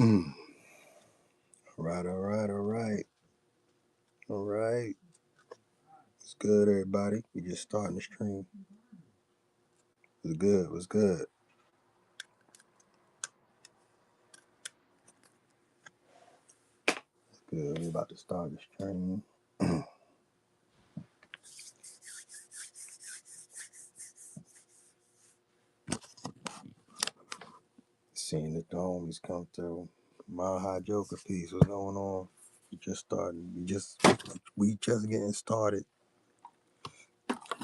All right. It's good, everybody. We just starting the stream. What's good? What's good? Good. We about to start the stream. Seeing the homies come through. Mile High Joker piece. What's going on? We just starting. We just getting started.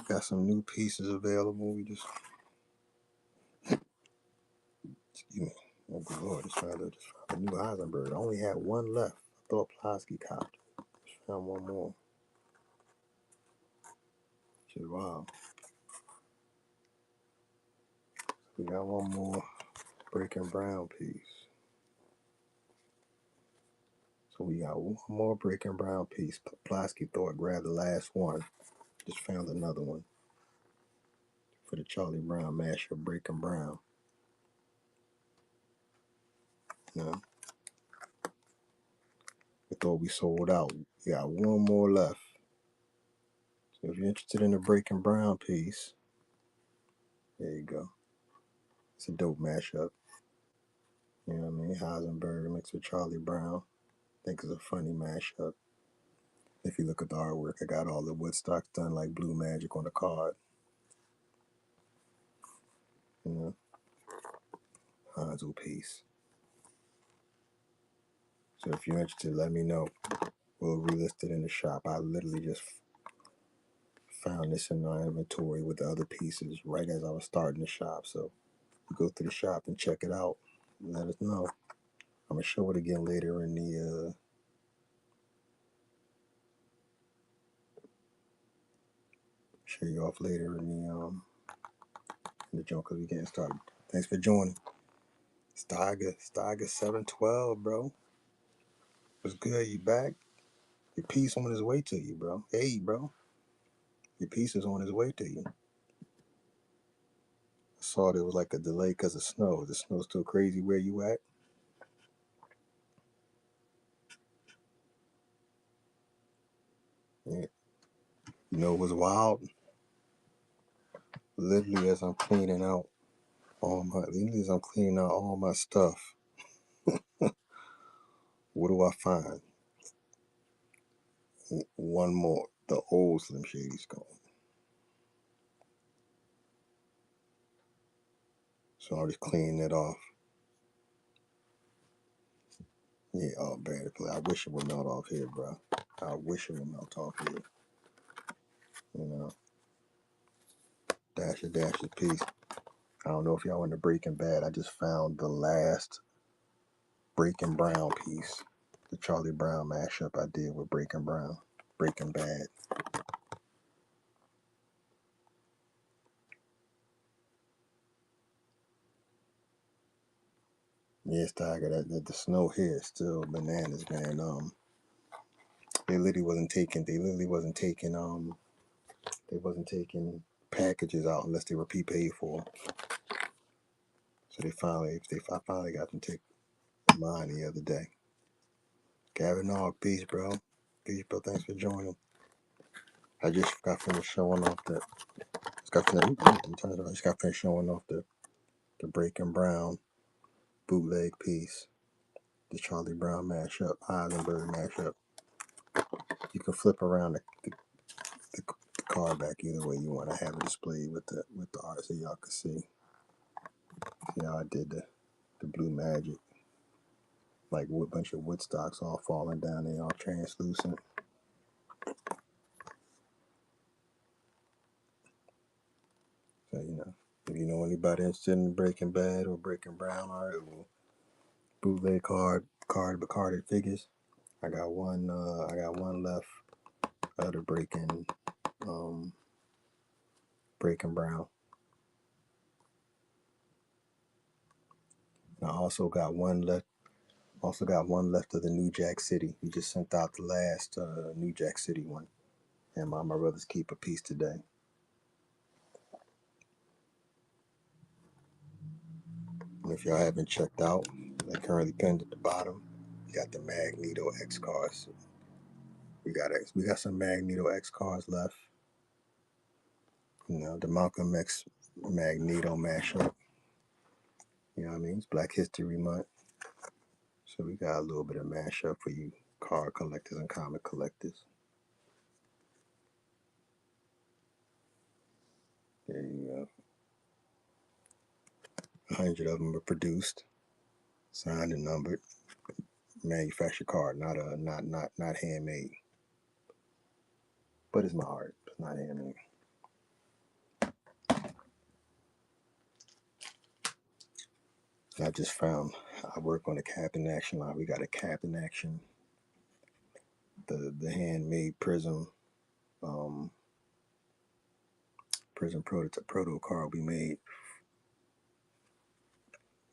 Got some new pieces available. We just excuse me. Oh good Lord, just found a new Heisenberg. I only had one left. I thought Plasky copped. Just found one more. Shit, wow. We got one more Breaking Brown piece. So we got one more Breaking Brown piece. Plasky thought grabbed the last one. Just found another one for the Charlie Brown mashup Breaking Brown. You know, we thought we sold out. We got one more left. So if you're interested in the Breaking Brown piece, there you go. It's a dope mashup. You know what I mean? Heisenberg mixed with Charlie Brown. I think it's a funny mashup. If you look at the artwork, I got all the Woodstocks done like Blue Magic on the card. You know, Honzo piece. So if you're interested, let me know. We'll relist it in the shop. I literally just found this in my inventory with the other pieces right as I was starting the shop. So you go through the shop and check it out. Let us know. I'm gonna show it again later in the show you off later in the joint because we getting started. Thanks for joining. Steiger 712, bro. What's good? You back? Your piece on his way to you, bro. Hey, bro. Your piece is on his way to you. I saw there was like a delay because of snow. The snow's still crazy where you at? Yeah. You know it was wild? Literally as I'm cleaning out all my stuff, what do I find? One more. The old Slim Shady's gone. So I'm just cleaning it off. Yeah, oh, bad. I wish it would melt off here, bro. I wish it would melt off here. You know, dash a piece. I don't know if y'all into Breaking Bad. I just found the last Breaking Brown piece. The Charlie Brown mashup I did with Breaking Brown. Breaking Bad. Yes, Tiger, the snow here is still bananas, man. They literally wasn't taking packages out unless they were prepaid for. So I finally got them to take mine the other day. Gavin Og, peace, bro. Peace, bro. Thanks for joining. I just got finished showing off the. I just got finished showing off the Breaking Brown bootleg piece, the Charlie Brown mashup, Heisenberg mashup. You can flip around the card back either way you want to have it displayed with the art so y'all can see. See how I did the blue magic, like a bunch of Woodstocks all falling down there, all translucent. So if you know anybody interested in Breaking Bad or Breaking Brown art or bootleg carded figures, I got one left of the Breaking Brown. And I also got one left. Also got one left of the New Jack City. We just sent out the last New Jack City one, and my brothers keep a piece today. And if y'all haven't checked out, Like currently pinned at the bottom. You got the Magneto X cards. We got some Magneto X cards left. You know, the Malcolm X Magneto mashup. You know what I mean? It's Black History Month. So we got a little bit of mashup for you card collectors and comic collectors. There you go. 100 of them are produced, signed and numbered. Manufactured card, not handmade. But it's my art. It's not handmade. I just found I work on the Captain Action line. We got a Captain Action, the handmade prism prism proto card we made.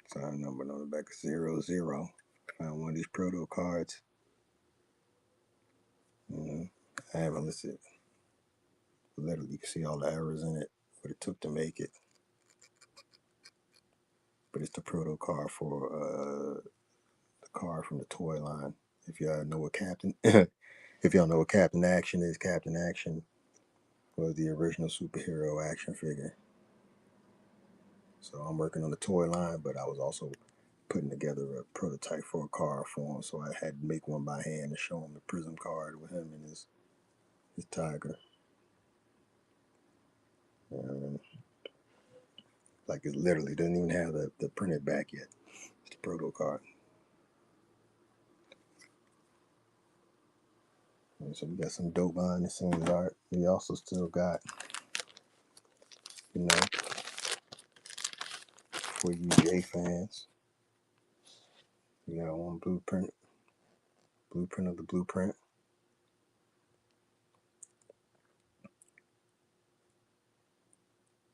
Sign number on the back of 00. Found one of these proto cards. I haven't listed. Literally, you can see all the errors in it, what it took to make it. But it's the proto card for the card from the toy line. If y'all know what Captain, if y'all know what Captain Action is, Captain Action was the original superhero action figure. So I'm working on the toy line, but I was also putting together a prototype for a card for him. So I had to make one by hand and show him the prism card with him and his tiger. And like it literally doesn't even have the printed back yet. It's the proto card. And so we got some dope behind the scenes art. We also still got, you know, for you J fans, we got one blueprint of the blueprint.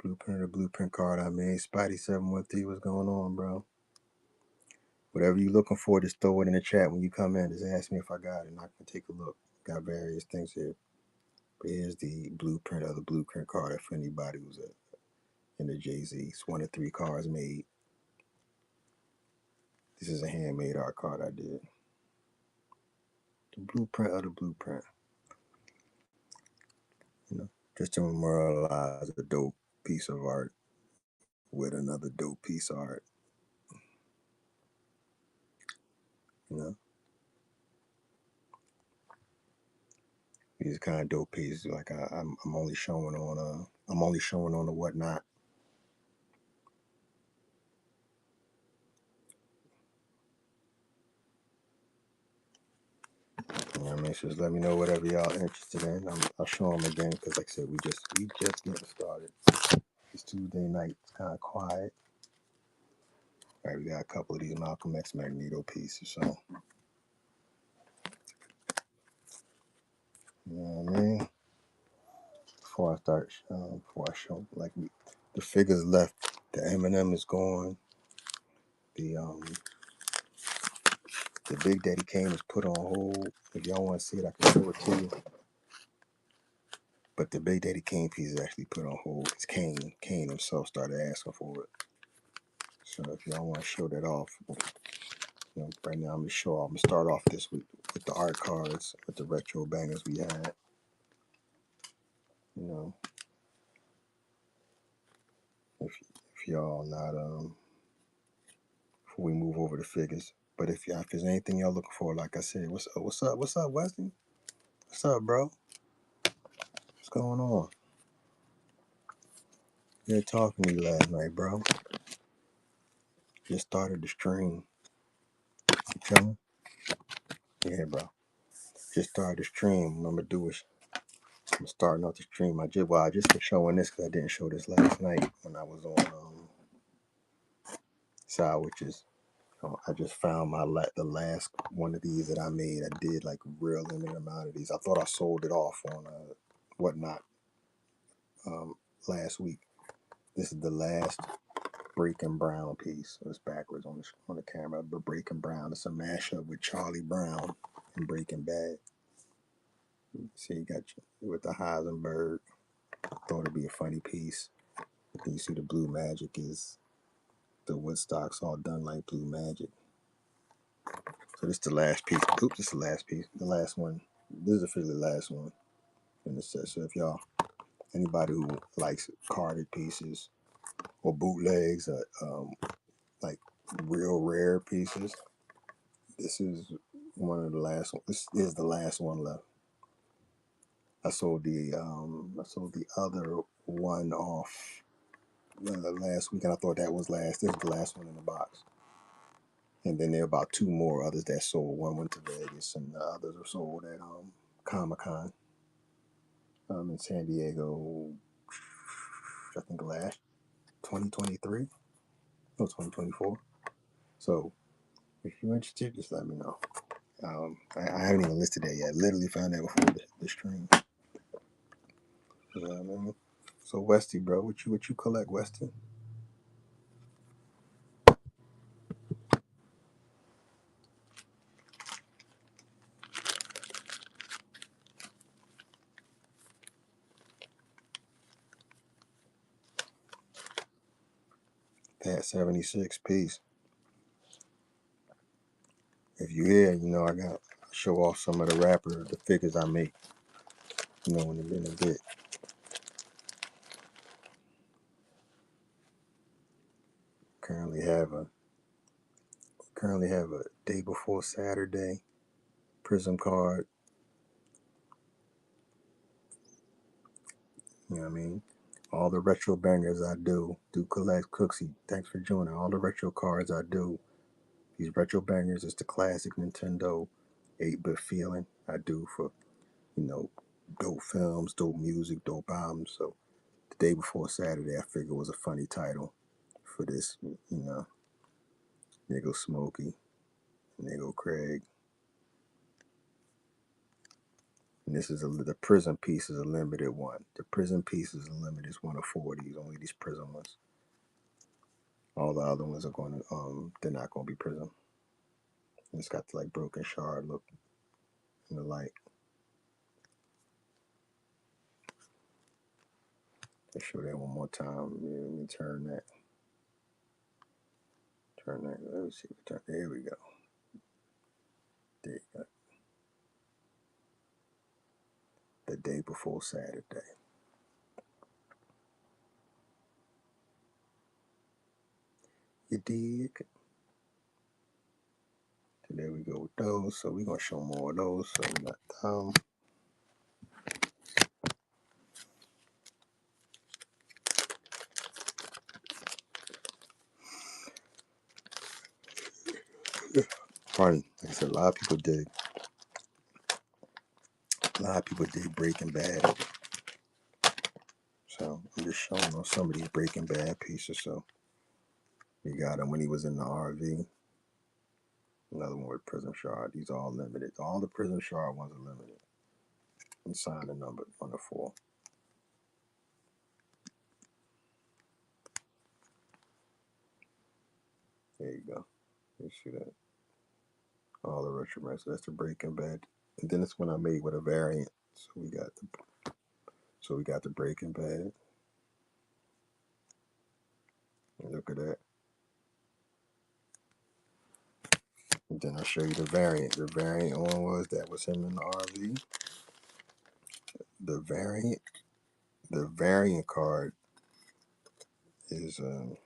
Blueprint of the blueprint card I made. Spidey 713, what's going on, bro? Whatever you're looking for, just throw it in the chat when you come in. Just ask me if I got it, and I can take a look. Got various things here. But here's the blueprint of the blueprint card if anybody was in the Jay-Z. It's one of 3 cards made. This is a handmade art card I did. The blueprint of the blueprint. You know, just to memorialize a dope piece of art with another dope piece of art. You know, these kind of dope pieces. Like I'm only showing on the whatnot. You know what I mean? So just let me know whatever y'all interested in. I'll show them again because, like I said, we just getting started. It's Tuesday night. It's kind of quiet. All right, we got a couple of these Malcolm X Magneto pieces. So, you know what I mean? Before I show, like the figures left, the Eminem is gone. The Big Daddy Kane is put on hold. If y'all want to see it, I can show it to you. But the Big Daddy Kane piece is actually put on hold because Kane himself started asking for it. So if y'all want to show that off, you know, right now I'm gonna start off this week with the art cards, with the retro bangers we had. You know, if y'all not before we move over to figures. But if there's anything y'all looking for, like I said, what's up, Wesley? What's up, bro? What's going on? You had talking to me last night, bro. Just started the stream. You chilling? Yeah, bro. Just started the stream. What I'm gonna do is I'm starting off the stream. I just been showing this because I didn't show this last night when I was on Side Witches. I just found the last one of these that I made. I did like a real limited amount of these. I thought I sold it off on whatnot last week. This is the last Breaking Brown piece. So it's backwards on the camera, but Breaking Brown. It's a mashup with Charlie Brown and Breaking Bad. See, you got with the Heisenberg. Thought it'd be a funny piece. But then you see the blue magic is the Woodstocks all done like blue magic. So this is the last piece. Oops, this is the last piece. The last one. This is officially the last one in the set. So if y'all, anybody who likes carded pieces or bootlegs, like real rare pieces, this is one of the last. This is the last one left. I sold the other one off last week, and I thought that was last. This is the last one in the box. And then there are about two more others that sold. One went to Vegas, and the others are sold at Comic Con in San Diego. I think last 2023, no 2024. So if you're interested, just let me know. I haven't even listed that yet. I literally found that before the stream. Man. So Westy, bro, what you collect, Westy? That 76 piece. If you here, you know I got show off some of the figures I make. You know, in a bit. Currently have a day before Saturday Prism card. You know what I mean? All the retro bangers I do collect. Cooksy, thanks for joining. All the retro cards I do, these retro bangers is the classic Nintendo 8-bit feeling I do for, dope films, dope music, dope albums. So the day before Saturday, I figured was a funny title for this, Nigga Smokey, Nigga Craig. And this is the Prism piece is a limited one. The Prism piece is a limited. It's one of 4 of these. Only these Prism ones. All the other ones are going to they're not going to be Prism. And it's got the like broken shard look in the light. Let's show that one more time. Let me turn that. Turn that. Let me see. There we go. There you go. The day before Saturday. You dig? So there we go with those. So we're gonna show more of those. So we got funny. Like I said, a lot of people dig Breaking Bad. So I'm just showing on some of these Breaking Bad pieces. So we got him when he was in the RV. Another one with Prism Shard. These are all limited. All the Prism Shard ones are limited. And sign the number 1 to 4. There you go. You see that? All the retro brands. So that's the Breaking Bad. And then this one I made with a variant. So we got the Breaking Bad. And look at that. And then I'll show you the variant. The variant one was him in the RV. The variant card is the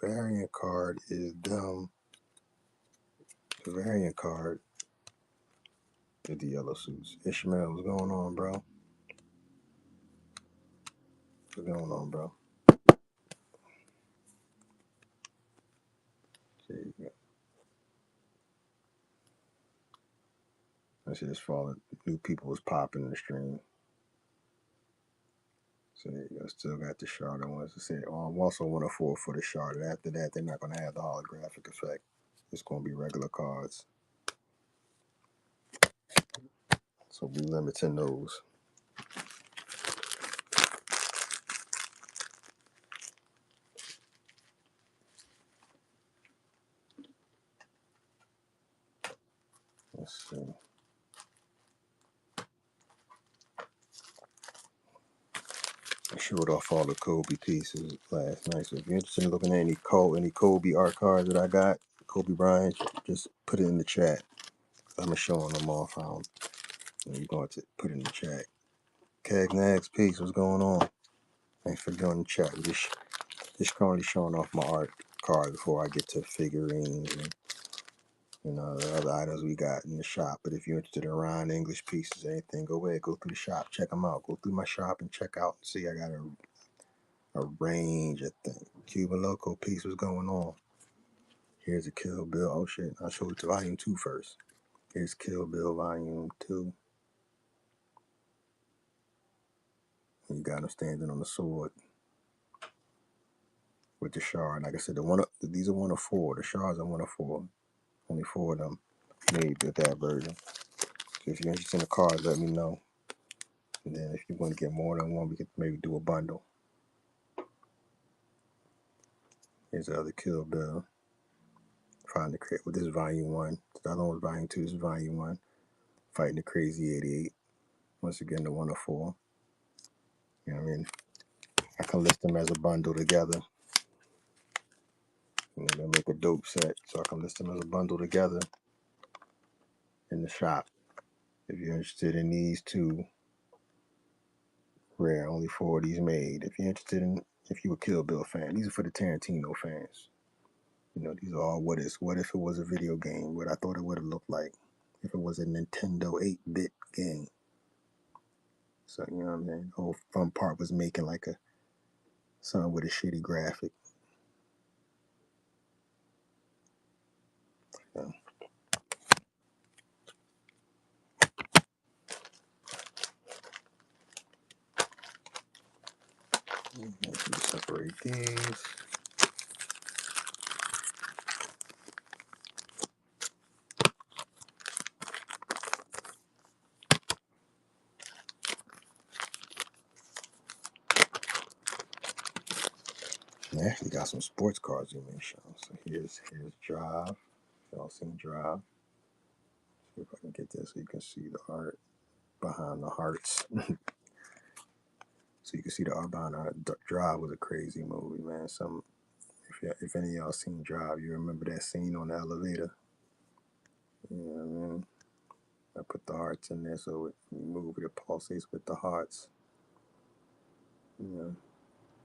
variant card is dumb. The variant card is the yellow suits. Ishmael, what's going on, bro? What's going on, bro? There you go. I see this falling. New people was popping in the stream. So there you go. Still got the shard. I wanted to say, I'm also 1 to 4 for the shard. After that, they're not going to have the holographic effect. It's going to be regular cards. So we limiting those. Let's see. showed off all the Kobe pieces last night. So if you're interested in looking at any Kobe art cards that I got, Kobe Bryant, just put it in the chat. I'm showing them off. You're going to put it in the chat. Keg Nags, peace. What's going on? Thanks for joining the chat. Just currently showing off my art cards before I get to figurines and the other items we got in the shop. But if you're interested in Ryan English pieces or anything, go ahead, go through the shop, check them out. Go through my shop and check out. See, I got a range of things. Cuban Loco piece, what's going on? Here's a Kill Bill. Oh shit, I'll show it to volume 2 first. Here's Kill Bill volume 2. You got him standing on the sword with the shard. Like I said, these are 1 of 4. The shards are 1 of 4. Only 4 of them made with that version. So if you're interested in the cards, let me know. And then if you want to get more than one, we could maybe do a bundle. Here's the other Kill Bill. Find the Well, this is volume 1. The other one was volume 2. This is volume 1. Fighting the Crazy 88. Once again, the 1 of 4. You know what I mean? I can list them as a bundle together. And they'll make a dope set. So I can list them as a bundle together in the shop. If you're interested in these 2, rare, only 4 of these made. If you're interested in, if you're a Kill Bill fan, these are for the Tarantino fans. These are all what if it was a video game, what I thought it would have looked like if it was a Nintendo 8-bit game. So, you know what I mean? The whole fun part was making like something with a shitty graphic. So, separate these. I actually got some sports cards you may show. So here's Drive. Y'all seen Drive? See if I can get this so you can see the art behind the hearts. So you can see the art behind the art. Drive was a crazy movie, man. If any of y'all seen Drive, you remember that scene on the elevator. You know what I mean? I put the hearts in there so it move it pulsates with the hearts.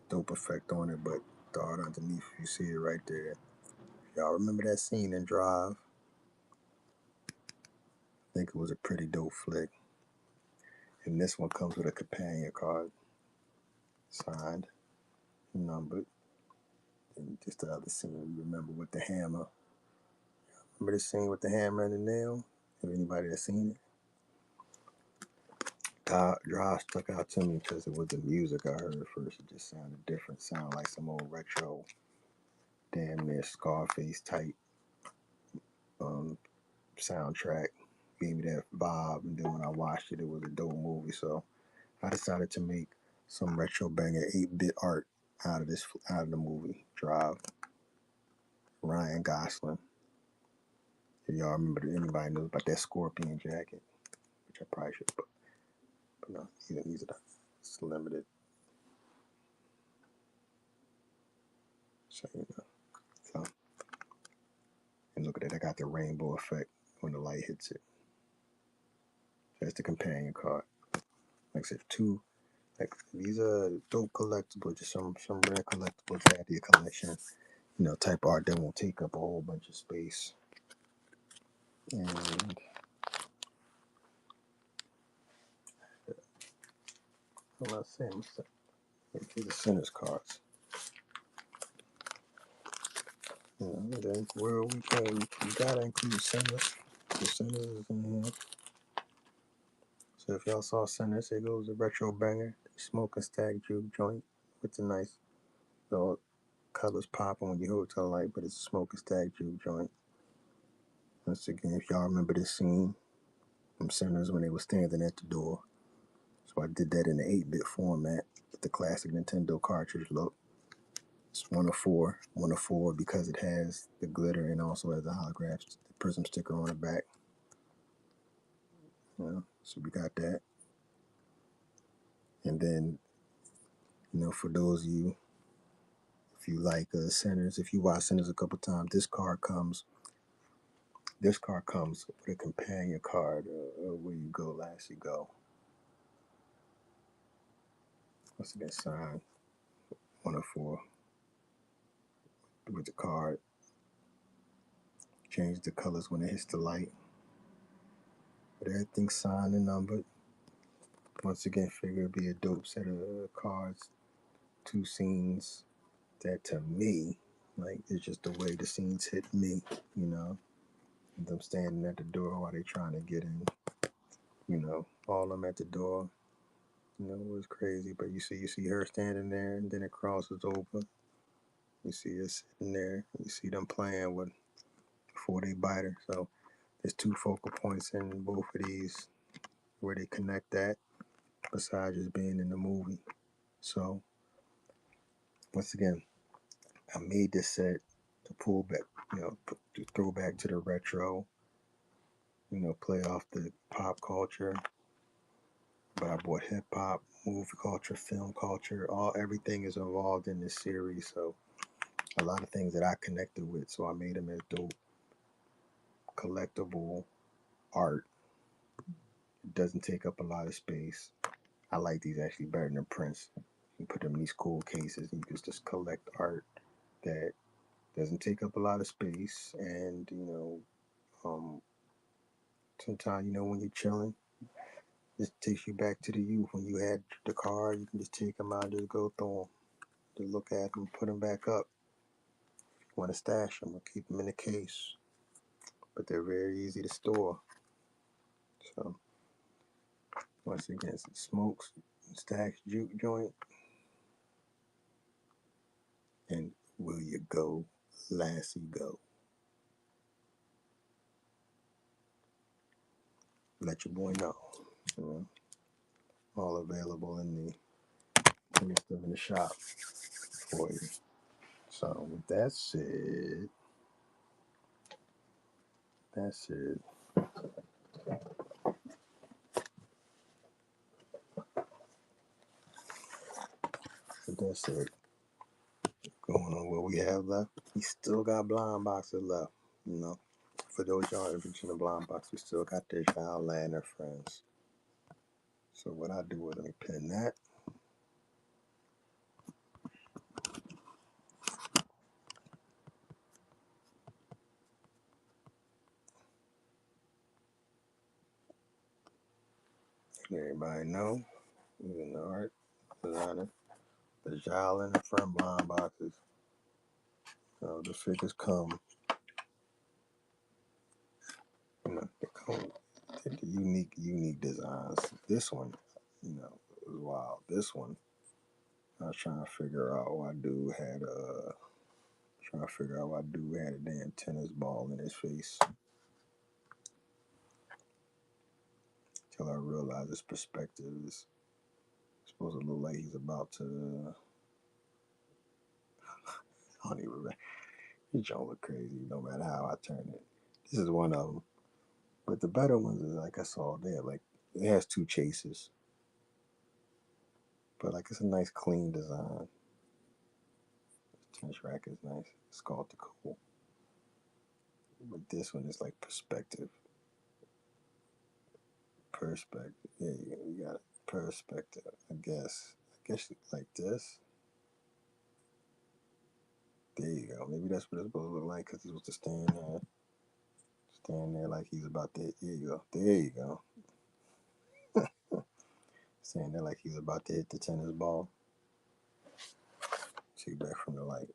Dope effect on it, but the art underneath, you see it right there. Y'all remember that scene in Drive? I think it was a pretty dope flick. And this one comes with a companion card, signed, numbered. And just the other scene, you remember with the hammer. Remember the scene with the hammer and the nail? Have anybody that's seen it? Drive stuck out to me because it was the music I heard at first. It just sounded different. Sounded like some old retro, damn near Scarface type soundtrack. Gave me that vibe, and then when I watched it, it was a dope movie. So I decided to make some retro banger 8-bit art out of the movie Drive. Ryan Gosling. If y'all remember, anybody knows about that scorpion jacket, which I probably should put, but no, these are it's limited. So so and look at that, I got the rainbow effect when the light hits it. That's the companion card. Like I said, 2. Like these are dope collectibles, just some rare collectibles to add to your collection. Type art that won't take up a whole bunch of space. And I'm not saying these are Sinners cards. And then where we gotta include Sinners. The Sinners is in here. So if y'all saw Sinners, it goes a retro banger, smoke and stack juke joint with the nice little colors popping when you hold to the light, but it's a smoke and stack juke joint. Once again, if y'all remember this scene from Sinners when they were standing at the door. So I did that in the 8-bit format with the classic Nintendo cartridge look. It's 1 of 4. 1 of 4 because it has the glitter and also has the holograph prism sticker on the back. So we got that. And then You know, for those of you, if you like centers, if you watch centers a couple times, this card comes with a companion card. Where you go, last you go. Once again, sign 104 with the card. Change the colors when it hits the light. But everything's signed and numbered. Once again, figure it'd be a dope set of cards. 2 scenes that to me, like, it's just the way the scenes hit me, you know. Them standing at the door while they trying to get in, you know, all of them at the door. You know, it was crazy. But you see her standing there, and then it crosses over. You see her sitting there. You see them playing with before they bite her. So there's 2 focal points in both of these where they connect that, besides just being in the movie. So once again, I made this set to pull back, you know, to throw back to the retro, you know, play off the pop culture. But I brought hip hop, movie culture, film culture, everything is involved in this series. So a lot of things that I connected with. So I made them as dope, collectible art. It doesn't take up a lot of space. I like these actually better than prints. You put them in these cool cases and you just collect art that doesn't take up a lot of space. And, you know, sometimes, you know, when you're chilling, just takes you back to the youth. When you had the car, you can just take them out, just go through them, to look at them, put them back up. You want to stash them or keep them in a case. But they're very easy to store. So, once again, smokes, stacks, juke joint, and will you go, lassie go. Let your boy know. You know, all available in the shop for you. So with that said, that's it. With that said, going on what we have left, we still got blind boxes left. You know, for those y'all reaching the blind box, we still got this y'all and their friends. So what I do is let me pin that. Let everybody know, even the art designer, the y'all and the friend blind boxes. So the figures come, you know, they come with the unique designs. This one, you know, was wild. This one, I was trying to figure out why dude had a damn tennis ball in his face. Till I realized his perspective is supposed to look like he's about to. I don't even remember. He don't look crazy no matter how I turn it. This is one of them. But the better ones is like I saw there. Like it has 2 chases. But like it's a nice clean design. This tennis racket is nice. It's called the Cool. But this one is like perspective. Perspective. Yeah, you got it. Perspective. I guess like this. There you go. Maybe that's what it's supposed to look like because he's supposed to stand there like he's about to. There you go. There you go. Stand there like he's about to hit the tennis ball. See back from the light.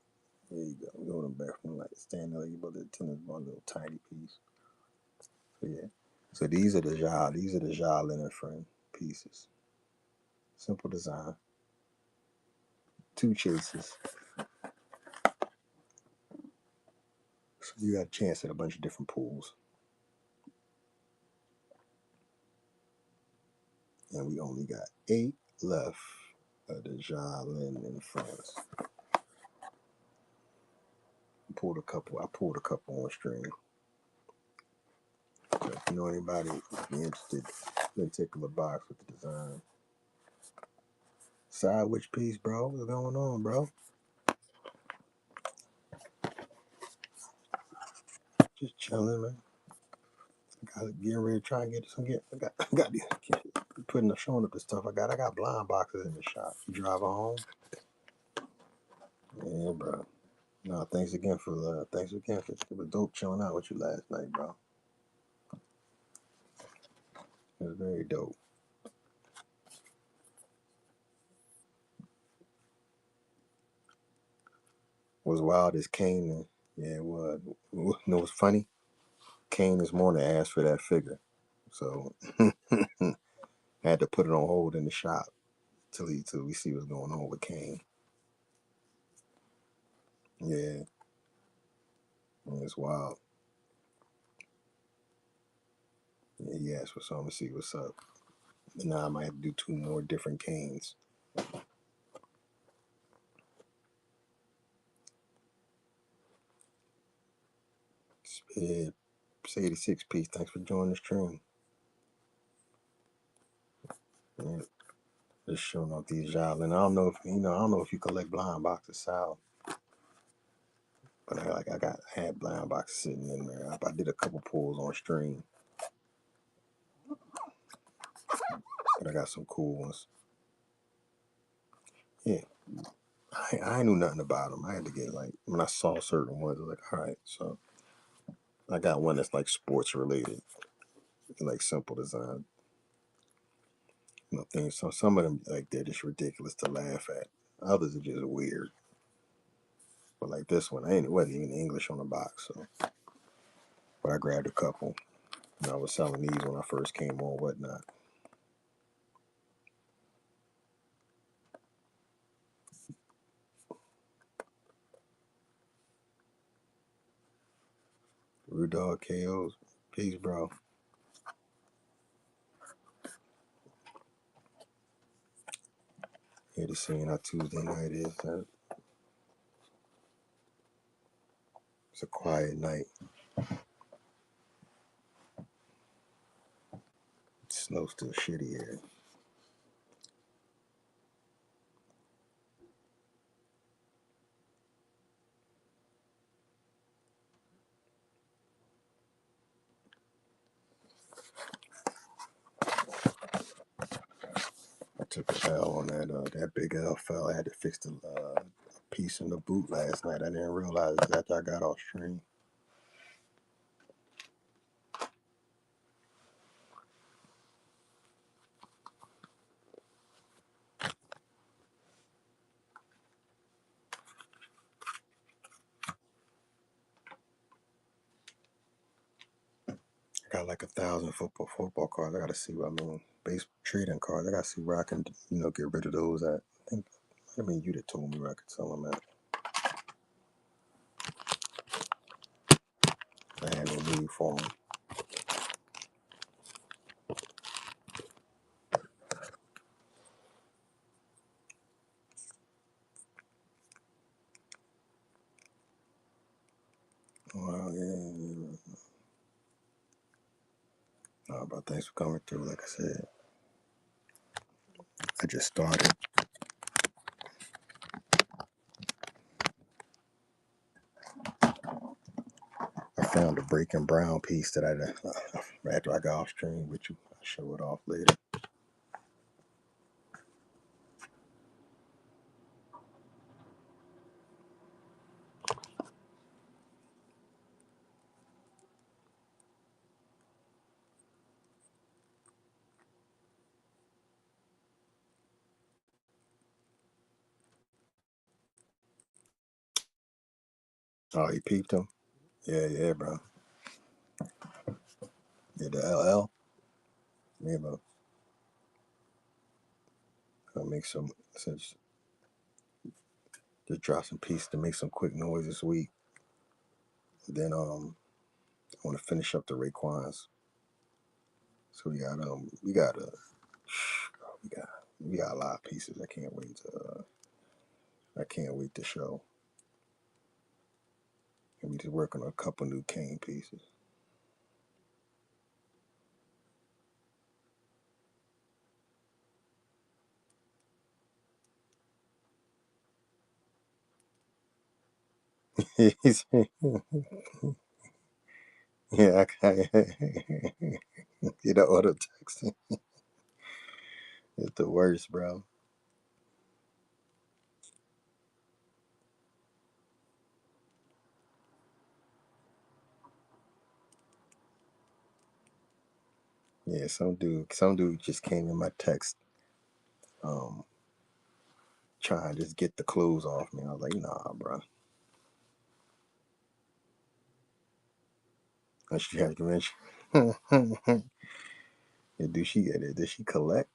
There you go. Hold him back from the light. Stand there like he's about to hit the tennis ball. A little tiny piece. So yeah. So these are the Ja Leonard friend pieces. Simple design. 2 chases. So you got a chance at a bunch of different pools. And we only got 8 left of the Ja Leonard and friends. I pulled a couple on stream. So if you know anybody who's interested in a particular box with the design, Sandwich piece, bro. What's going on, bro? Just chilling, man. Got getting ready to try and get some. I got putting showing up the stuff I got. I got blind boxes in the shop. You driving home? Yeah, bro. No, thanks again for it was dope chilling out with you last night, bro. It was very dope. Was wild as Kane. Yeah, it was. You know what's funny? Kane this morning asked for that figure, so had to put it on hold in the shop till we see what's going on with Kane. Yeah, it's wild. Yeah, he asked for something to see what's up. Now I might have to do two more different Kanes. Yeah, it's 86 piece. Thanks for joining the stream. Yeah, just showing off these jobs, and I don't know if I don't know if you collect blind boxes, Sal. But I had blind boxes sitting in there. I did a couple pulls on stream, but I got some cool ones. Yeah, I knew nothing about them. I had to get like when I saw certain ones, I was like, all right. So I got one that's like sports related, like simple design, things. So some of them like they're just ridiculous to laugh at. Others are just weird. But like this one, it wasn't even English on the box. So, but I grabbed a couple. And I was selling these when I first came on, whatnot. Rude Dog KOs. Peace, bro. Here to see how Tuesday night is. It's a quiet night. Snow's still shitty here. I took a L on that big L fell. I had to fix the piece in the boot last night. I didn't realize it after I got off stream. I got like 1,000 football cards. I gotta see what base trading cards. I gotta see where I can get rid of those at. I mean you that told me where I could sell them at. I had no need for them. Well, yeah. No, but thanks for coming through. Like I said, I just started. I found a breaking brown piece that after I got off stream with you. I'll show it off later. Oh, you peeped him? Yeah, bro. Yeah, the LL. Yeah, bro. I'll make some, just drop some pieces to make some quick noise this week. Then I want to finish up the Raekwons. So we got we got a lot of pieces. I can't wait to show. And we just working on a couple new Kane pieces. Yeah, you know, auto texting is the worst, bro. Yeah, some dude just came in my text, um, trying to just get the clues off me. I was like, nah, bro. And she had to mention. Yeah, do she get it? Did she collect?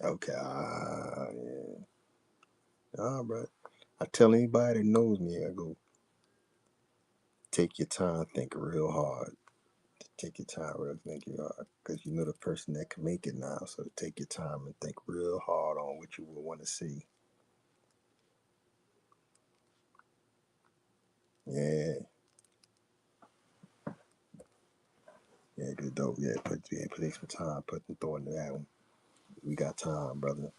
Okay, yeah. Nah, bro. I tell anybody that knows me, I go, take your time, think real hard. Take your time, real think you hard, because you know the person that can make it now. So take your time and think real hard on what you would want to see. Yeah, yeah, good dope. Yeah, put some time, put some thought into that one. We got time, brother,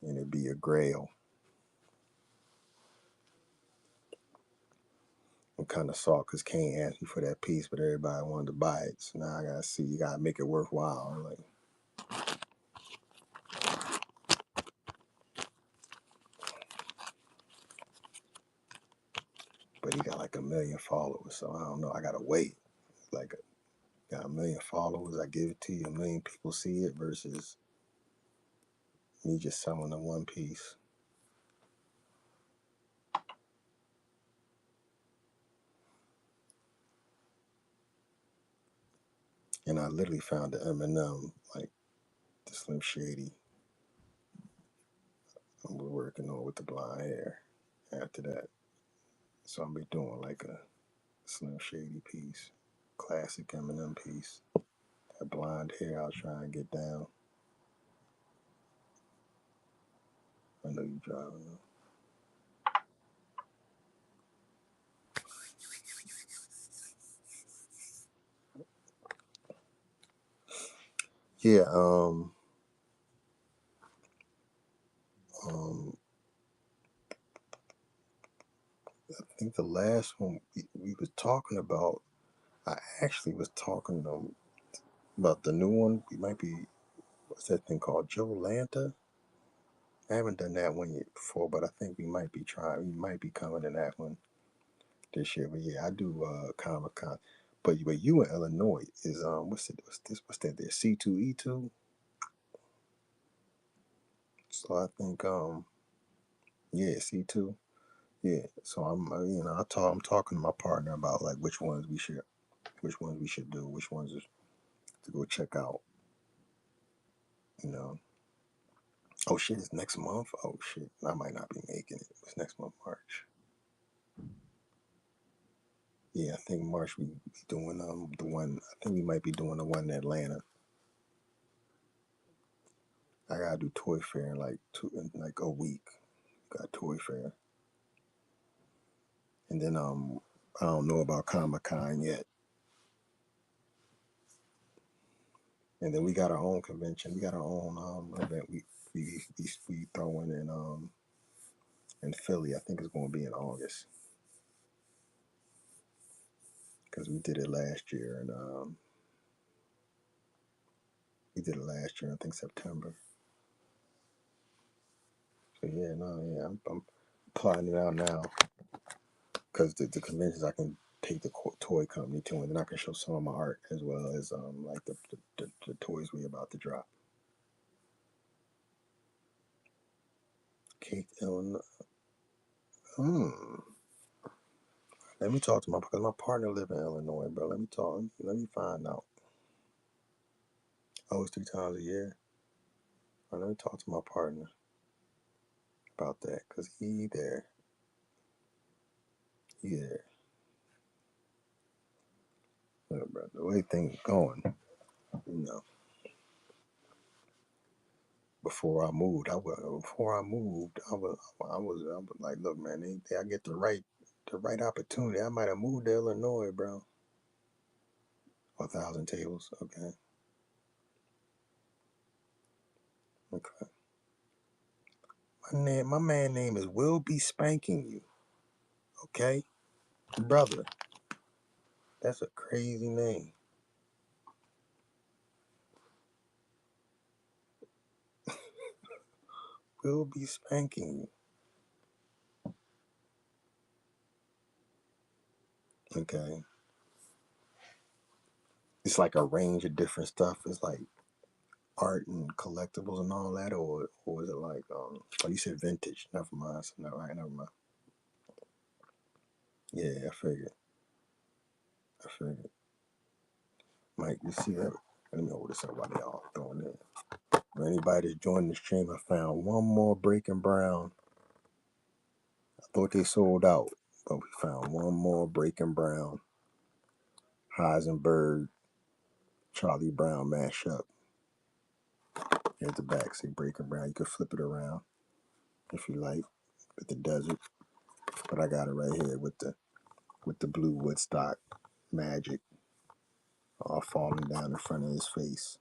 and it'd be a grail. I'm kind of salty because Kane asked me for that piece, but everybody wanted to buy it. So now I gotta see. You gotta make it worthwhile. Like, but he got like a million followers, so I don't know. I gotta wait. Like, got a million followers. I give it to you. A million people see it versus me just selling the one piece. And I literally found the Eminem, like the Slim Shady. And we're working on with the blonde hair after that. So I'll be doing like a Slim Shady piece, classic Eminem piece. That blonde hair I'll try and get down. I know you driving though. Yeah, um, I think the last one we was talking about, I actually was talking about the new one. We might be, what's that thing called? Joe Lanta? I haven't done that one yet before, but I think we might be trying. We might be coming to that one this year. But yeah, I do Comic Con. But you in Illinois is what's that there C2E2. So I think yeah C2 yeah. So I'm talking to my partner about like which ones we should do, which ones to go check out. You know. Oh shit, it's next month. Oh shit, I might not be making it. It's next month, March. Yeah, I think March we be doing the one. I think we might be doing the one in Atlanta. I gotta do Toy Fair in like a week. Got Toy Fair, and then I don't know about Comic Con yet. And then we got our own convention. We got our own event. We throwing in Philly. I think it's going to be in August because we did it last year, and we did it last year. I think September. So yeah, no, yeah, I'm plotting it out now because the conventions I can take the toy company to, and then I can show some of my art as well as like the toys we about to drop. Keith Illinois. Hmm. Let me talk to because my partner live in Illinois, bro. Let me talk. Let me find out. Oh, it's 3 times a year. Let me talk to my partner about that because he there. He there. Look, bro, the way things going, you know. Before I moved, I was like, look, man, I get the right opportunity. I might have moved to Illinois, bro. 1,000 tables. Okay. Okay. My man name is Will Be Spanking You. Okay, brother. That's a crazy name. Will Be Spanking You. Okay. It's like a range of different stuff. It's like art and collectibles and all that, or is it like oh, you said vintage? Never mind. So not right. Never mind. Yeah, I figured. I figured. Mike, you see that? Let me hold this up while they all throwing in. For anybody that's joining the stream, I found one more Breaking Brown. I thought they sold out, but we found one more Breaking Brown Heisenberg Charlie Brown mashup. Here's the back. Say Breaking Brown. You can flip it around if you like with the desert. But I got it right here with the blue Woodstock Magic all falling down in front of his face.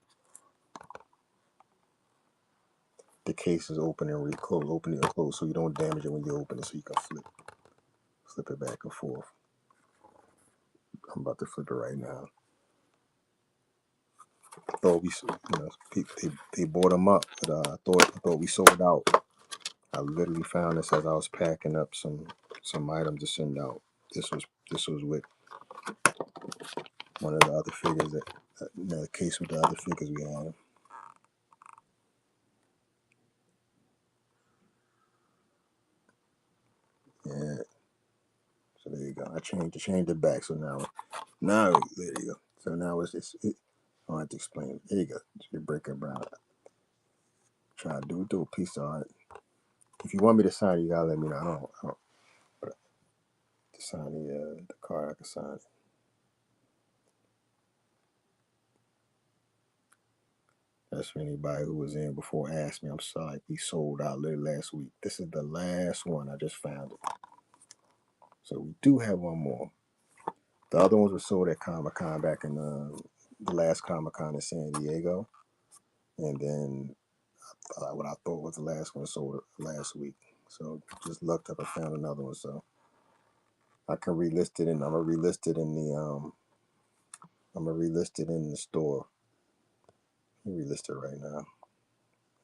The case is open and reclose, open it and close, so you don't damage it when you open it. So you can flip it back and forth. I'm about to flip it right now. I thought they bought them up, but I thought we sold out. I literally found this as I was packing up some items to send out. This was with one of the other figures the case with the other figures we had. Yeah. So there you go. I changed it back. So now there you go. So now I don't have to explain it. There you go. You break it brown. Try to do a piece of art. If you want me to sign it, you gotta let me know. I don't but to sign the card I can sign it. That's for anybody who was in before asked me. I'm sorry. We sold out literally last week. This is the last one. I just found it. So we do have one more. The other ones were sold at Comic Con back in the last Comic Con in San Diego. And then what I thought was the last one sold last week. So just looked up and found another one. So I can relist it, and I'm gonna relist it in the store. Let me relist it right now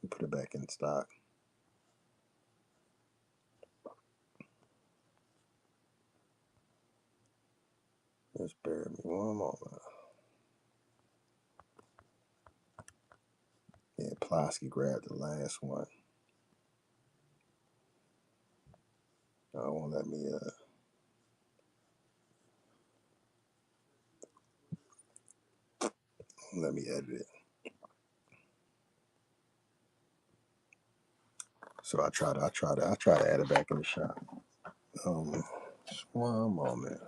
and put it back in stock. Just bear with me one moment. Yeah, Plasky grabbed the last one. I won't let me edit it. So I try to add it back in the shop. Just one moment.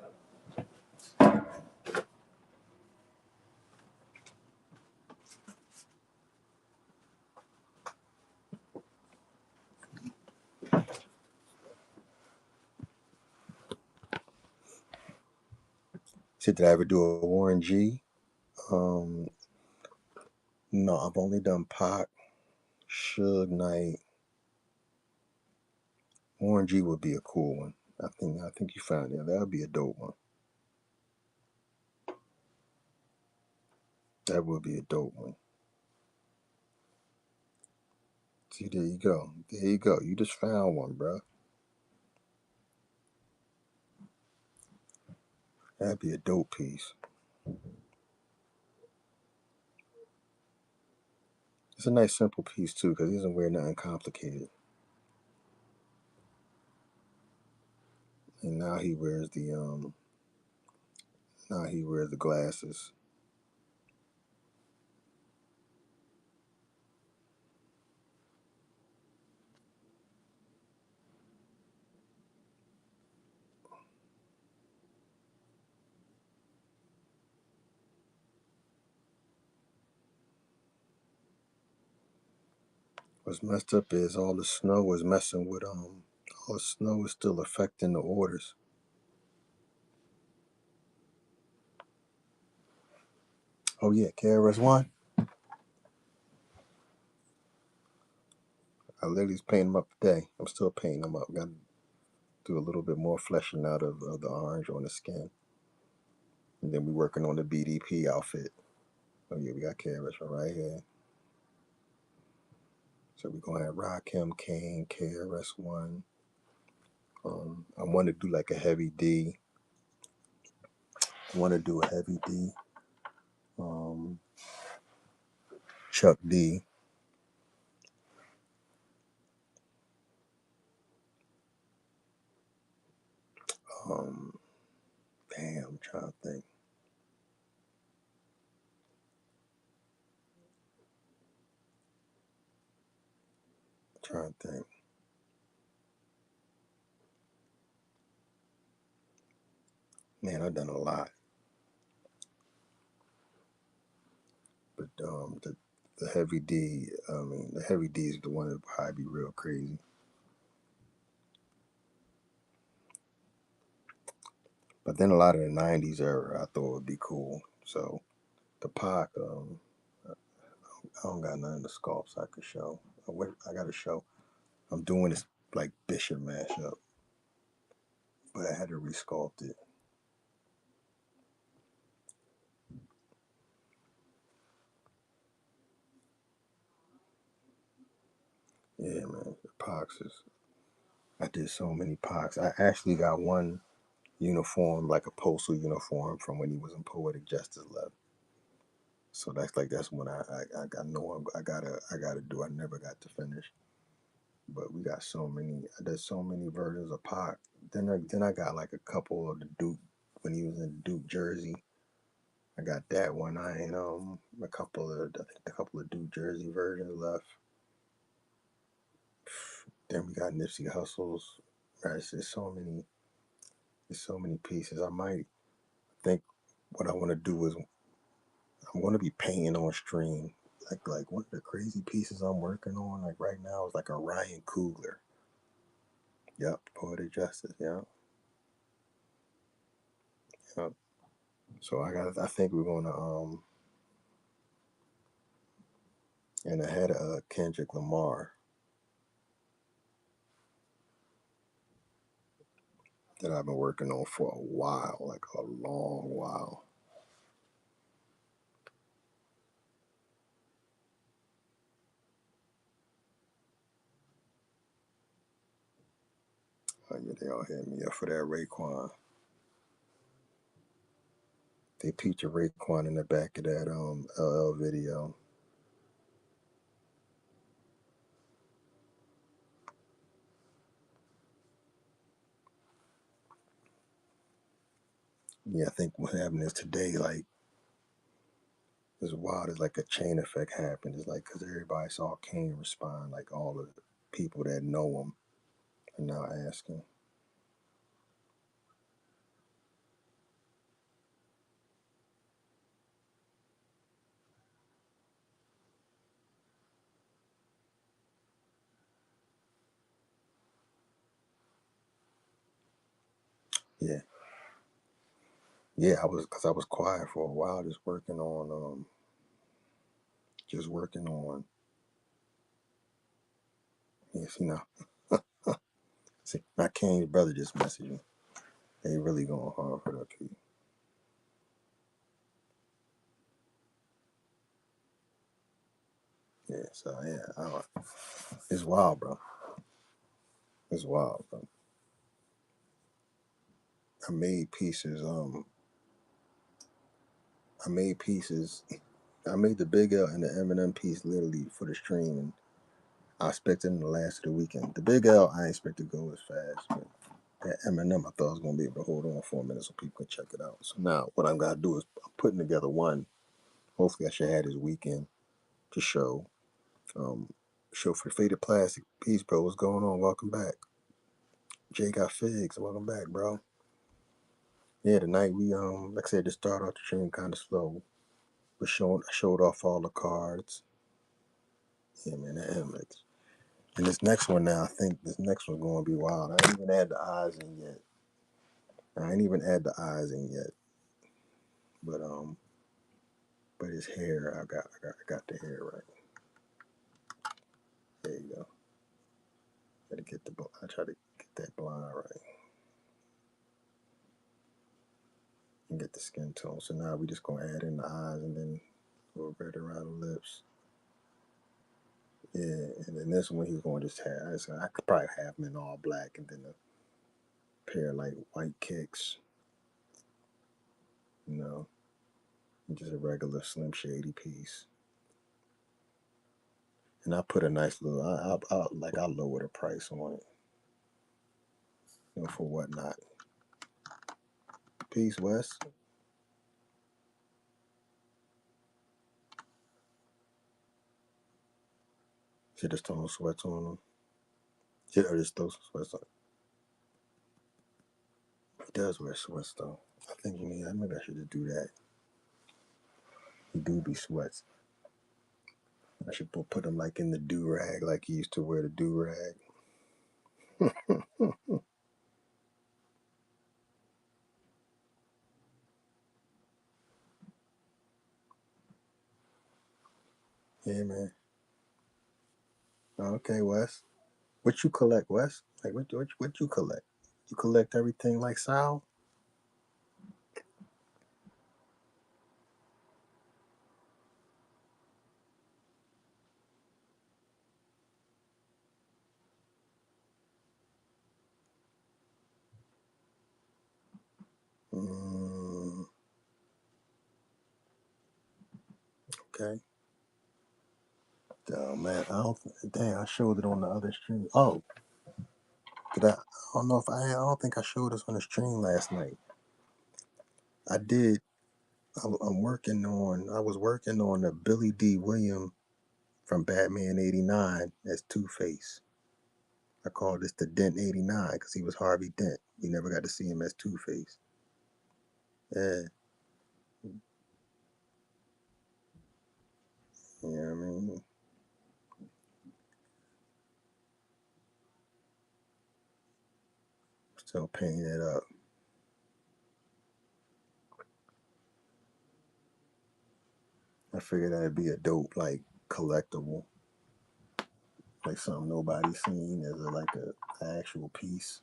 Did I ever do a Warren G? No, I've only done Pac, Suge Knight. Warren G would be a cool one. I think you found it. That would be a dope one. That would be a dope one. See, there you go. There you go. You just found one, bro. That'd be a dope piece. It's a nice simple piece too, because he doesn't wear nothing complicated. And now he wears the glasses. What's messed up is all the snow is messing with all the snow is still affecting the orders. Oh yeah, KRS-One. I literally painted them up today. I'm still painting them up. Got to do a little bit more fleshing out of the orange on the skin. And then we working on the BDP outfit. Oh yeah, we got KRS-One right here. So we're gonna have Rakim, Kane, KRS-One. I want to do like a heavy D. I want to do a heavy D. Chuck D. Um, damn, I'm trying to think. Man, I've done a lot, but the heavy D. I mean, the heavy D is the one that probably be real crazy. But then a lot of the '90s era, I thought would be cool. So the Pac, I don't got none of the sculpts I could show. I got to show. I'm doing this like Bishop mashup, but I had to resculpt it. Yeah, man, the Pacs is. I did so many Pacs. I actually got one uniform, like a postal uniform, from when he was in Poetic Justice Left. So that's when I got no I gotta do. I never got to finish, but we got so many. I did so many versions of Pac. Then I got like a couple of the Duke when he was in Duke jersey. I got that one. I ain't I think a couple of Duke jersey versions left. Then we got Nipsey Hussle's. Right, there's so many pieces. I might think what I want to do is I'm going to be painting on stream. Like one of the crazy pieces I'm working on like right now is like a Ryan Coogler. Yep, Poetic Justice. Yep, yep. So I think we're gonna and I had Kendrick Lamar that I've been working on for a while, like a long while. Yeah, they all hit me up for that Raekwon. They feature Raekwon in the back of that LL video. Yeah, I think what happened is today, like, it's wild. It's like a chain effect happened. It's like because everybody saw Kane respond, like all the people that know him are now asking. Yeah, yeah. I was quiet for a while, just working on. Yeah, see now, see, my Kane's brother just messaged me. They really going hard for that piece. Yeah, so yeah, it's wild, bro. It's wild, bro. I made pieces. I made pieces. I made the Big L and the Eminem piece literally for the stream, and I expected them to last the weekend. The Big L, I ain't expect to go as fast, but that Eminem, I thought I was gonna be able to hold on for a minute so people can check it out. So now, what I'm gonna do is I'm putting together one. Hopefully, I should have this weekend to show. Um, show for the Faded Plastic. Peace, bro. What's going on? Welcome back. Jay got figs. Welcome back, bro. Yeah, tonight we like I said, just start off the stream kind of slow. But I showed off all the cards. Yeah, man, that MX. And this next one now, I think this next one's going to be wild. I ain't even add the eyes in yet. I ain't even add the eyes in yet. But But his hair, I got the hair right. There you go. Gotta get I try to get that blonde right and get the skin tone. So now we just gonna add in the eyes and then go right around the lips. Yeah, and then this one he's going to just have. So I could probably have him in all black and then a pair of like white kicks, you know, and just a regular slim shady piece. And I put a nice little. I'll lower the price on it, you know, for whatnot. Peace, Wes. Should just throw some sweats on him. Should I just throw some sweats on? He does wear sweats though. I think you need. Maybe I should just do that. He do be sweats. I should put him like in the do rag, like he used to wear the do rag. Yeah, man. Okay, Wes. What you collect, Wes? Like what you collect? You collect everything like Sal? Mm, okay. Oh man, I don't. Damn, I showed it on the other stream. Oh, did I? I don't know if I. I don't think I showed this on the stream last night. I did. I'm working on. I was working on the Billy D. William from Batman '89 as Two Face. I called this the Dent '89 because he was Harvey Dent. You never got to see him as Two Face. Yeah, you know what I mean. Still painting it up. I figured that'd be a dope like collectible, like something nobody's seen as like a actual piece.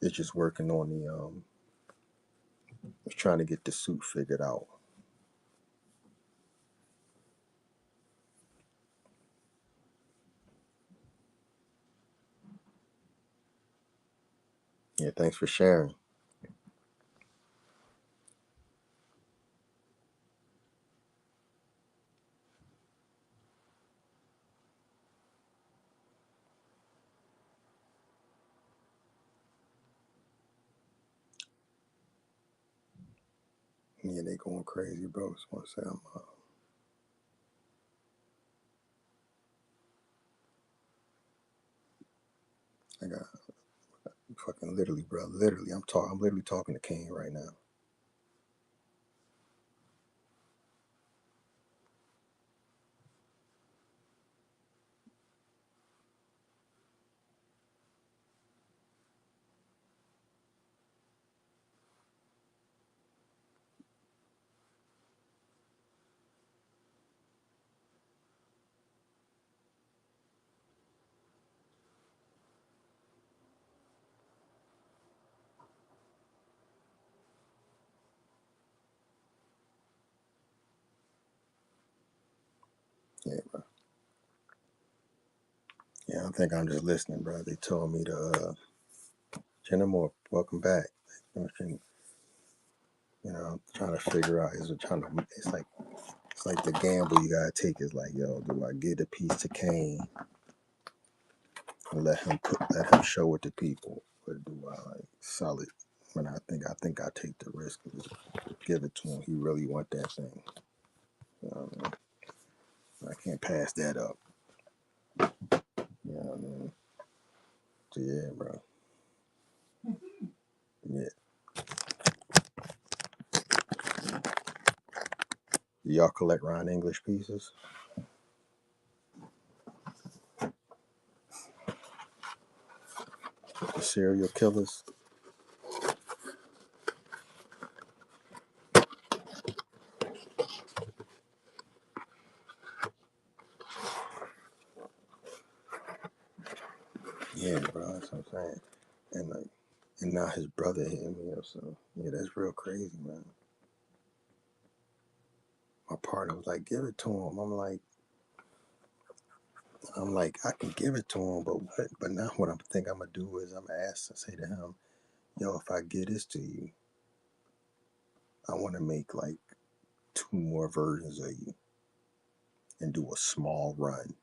It's just working on the it's trying to get the suit figured out. Yeah, thanks for sharing. Yeah, they going crazy, bro. Just want to say I got fucking literally, bro. Literally, I'm talking. I'm literally talking to Kane right now. Yeah, bro. Yeah, I think I'm just listening, bro. They told me to. Jenna Moore, welcome back. You know, I'm trying to figure out. Is trying to. It's like the gamble you gotta take is like, yo, do I get a piece to Kane and let him show it to people, or do I like sell it? When I think I take the risk and just give it to him. He really want that thing. You know what I mean? I can't pass that up. You know what I mean? So yeah, bro. Yeah. Do y'all collect Ron English pieces? The serial killers? like, and now his brother hit me up. So yeah, that's real crazy, man. My partner was like, "Give it to him." I'm like, I can give it to him, but what? But now what I'm gonna do is I'm gonna say to him, "Yo, if I get this to you, I want to make like 2 more versions of you and do a small run."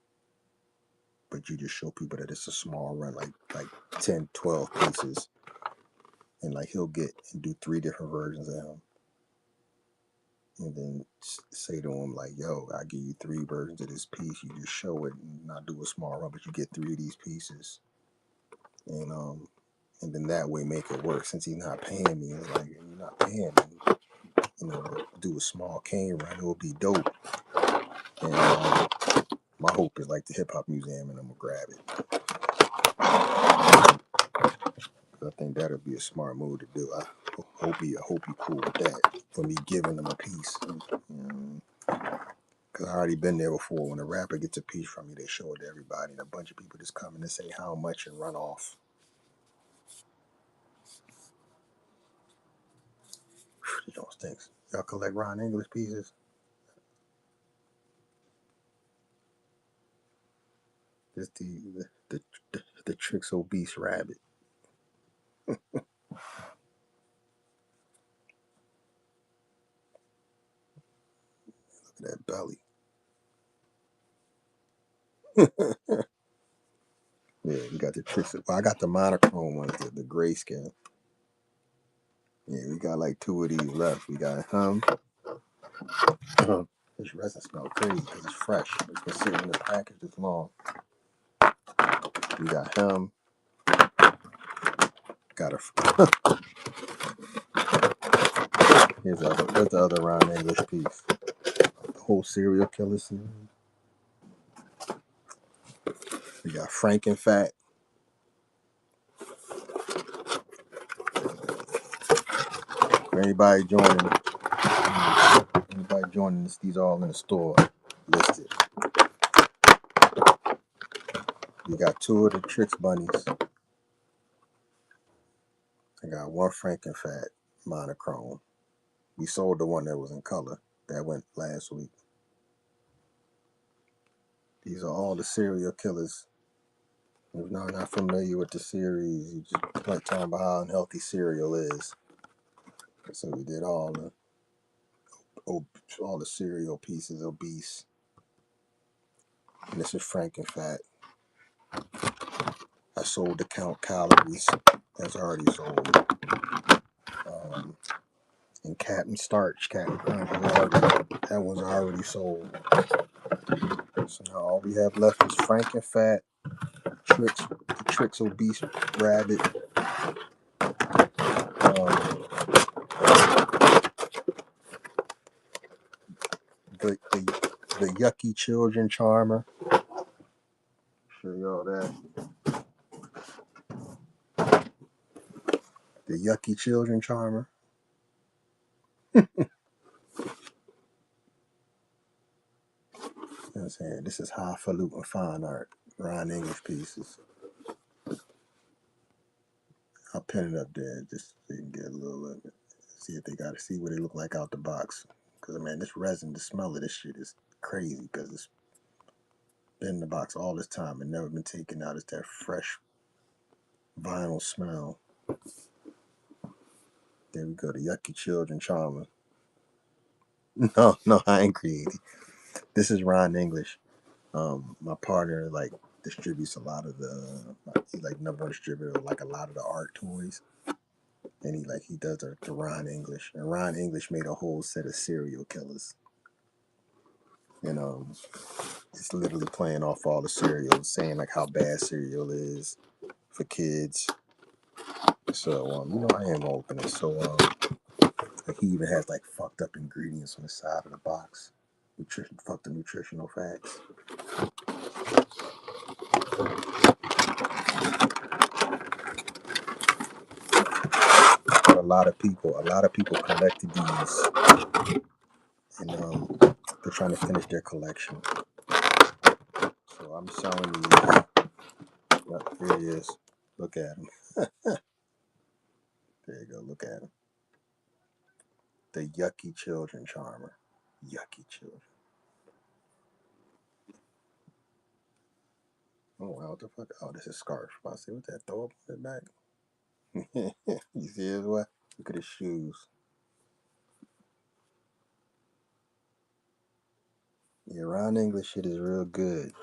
But you just show people that it's a small run, like 10, 12 pieces, and like he'll get and do 3 different versions of him, and then say to him like, "Yo, I give you 3 versions of this piece. You just show it and not do a small run, but you get 3 of these pieces, and then that way make it work. Since he's not paying me, it's like you're not paying me, do a small cane run. It will be dope." And my hope is like the hip hop museum, and I'm gonna grab it. I think that'll be a smart move to do. I hope you cool with that. For me giving them a piece, because I already been there before. When a rapper gets a piece from me, they show it to everybody, and a bunch of people just come in and say how much and run off. You know, stinks. Y'all collect Ron English pieces? Just the Tricks obese rabbit. Look at that belly. Yeah, we got the Tricks. Well, I got the monochrome ones, the grayscale. Yeah, we got like 2 of these left. We got this resin smells crazy because it's fresh. It's been sitting in the package this long. We got him. Got a. Here's the other Ron English piece. The whole serial killer series. We got Frankenfat. For anybody joining this, these all in the store listed. We got 2 of the Tricks bunnies. I got 1 Frankenfat monochrome. We sold the one that was in color. That went last week. These are all the serial killers. If you're not familiar with the series, you just like talking about how unhealthy cereal is. So we did all the cereal pieces, obese. And this is Frankenfat. I sold the count calories. That's already sold. And Captain Starch, Captain Crunch, that one's already sold. So now all we have left is Frankenfat, the Tricks obese rabbit, the yucky children charmer. Show y'all that. The yucky children charmer. You know what I'm saying? This is highfalutin fine art. Ron English pieces. I'll pin it up there just so you can get a little of it. See if they got to see what they look like out the box. Because, man, this resin, the smell of this shit is crazy because it's been in the box all this time and never been taken out. It's that fresh vinyl smell. There we go, the yucky children charmer. No, I ain't creative. This is Ron English. My partner like distributes a lot of he's like number one distributor of like a lot of the art toys, and he does the Ron English. And Ron English made a whole set of serial killers, and it's literally playing off all the cereals, saying like how bad cereal is for kids. So I am open it. So like he even has like fucked up ingredients on the side of the box. Fucked up nutritional facts. But a lot of people collected these, and they're trying to finish their collection. So I'm selling these. Yep, here he is. Look at him. Look at him. The Yucky Children Charmer. Yucky Children. Oh, wow, what the fuck? Oh, this is Scarf. I see what that throw up on the back. You see his what? Look at his shoes. Yeah, Ron English shit is real good.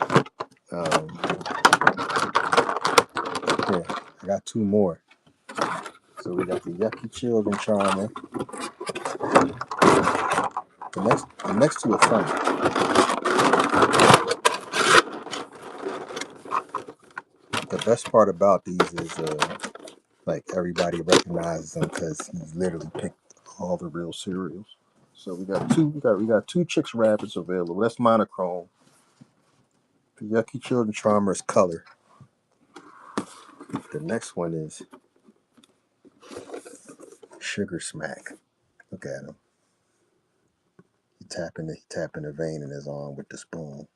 Here, I got two more. So we got the Yucky Children Charmer. The next two are funny. The best part about these is like everybody recognizes him because he's literally picked all the real cereals. So we got two Chicks Rabbits available. That's monochrome. The Yucky Children Charmer is color. The next one is Sugar Smack. Look at him. He tapping the vein in his arm with the spoon.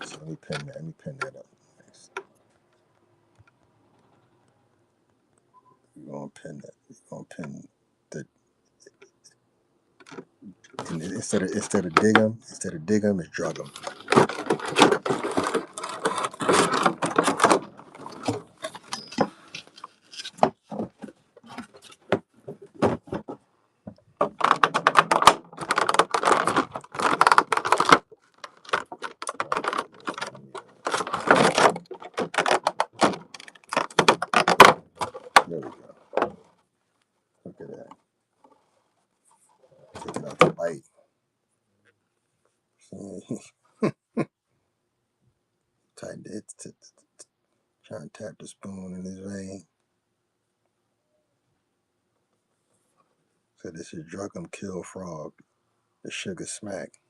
So let me pin that. Let me pin that up. We're gonna pin that. We're gonna pin the instead of dig 'em, it's drug 'em. There we go. Look at that. Take it out the light. Tighten it. Trying to tap the spoon in his vein. So this is Drug 'em Kill Frog, the Sugar Smack.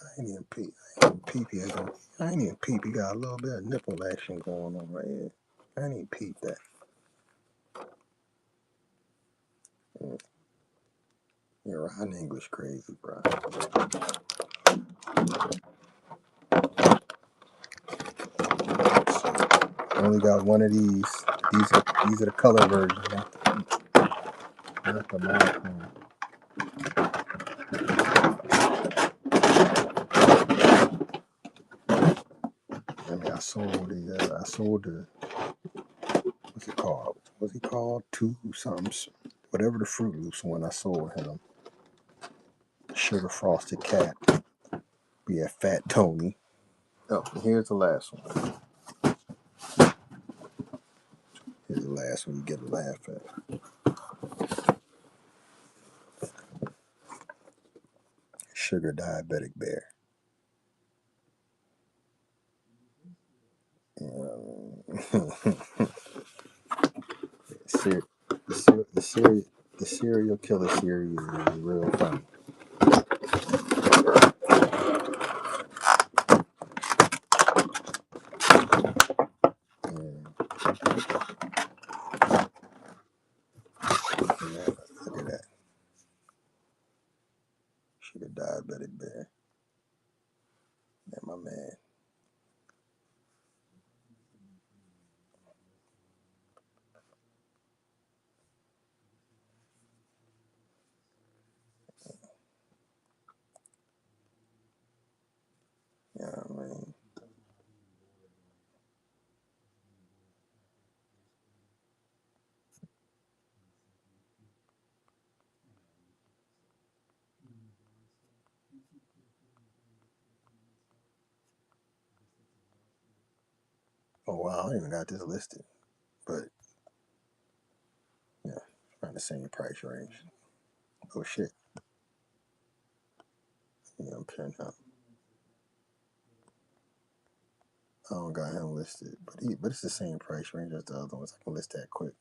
I ain't even peep. I ain't even peep. He got a little bit of nipple action going on right here. I ain't even peep that. You're Ron English crazy, bro. So I only got one of these. These are the color versions, not the monochrome. I mean, I sold the what's it called? What's he called? Two something, whatever the Fruit Loops one I sold him. Sugar Frosted Cat. Be a Fat Tony. Oh, and here's the last one. Here's the last one you get a laugh at. Sugar Diabetic Bear. The serial killer series is real funny. And look at that. Sugar Diabetic Bear. And my man. Yeah, I mean. Oh wow, I don't even got this listed. But yeah, around the same price range. Oh shit. Yeah, I'm paying out. I don't got him listed, but it's the same price range as the other ones. I can list that quick.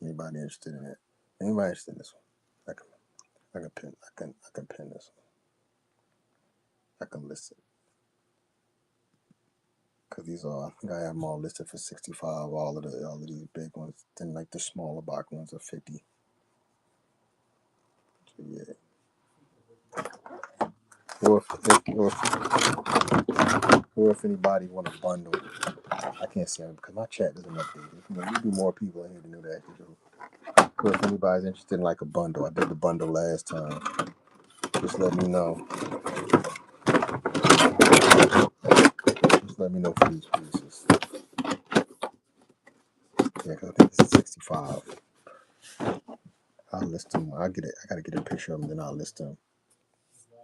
Anybody interested in that? Anybody interested in this one? I can pin. I can pin this. I can list it because these are. I think I have them all listed for 65. All of these big ones. Then like the smaller box ones are 50. So yeah. Or if anybody want a bundle, I can't say it because my chat doesn't update it. You know, we do more people in here to know that. Or if anybody's interested in like a bundle, I did the bundle last time. Just let me know. Just let me know for these pieces. Yeah, cause I think it's 65. I'll list them. I gotta get a picture of them, then I'll list them.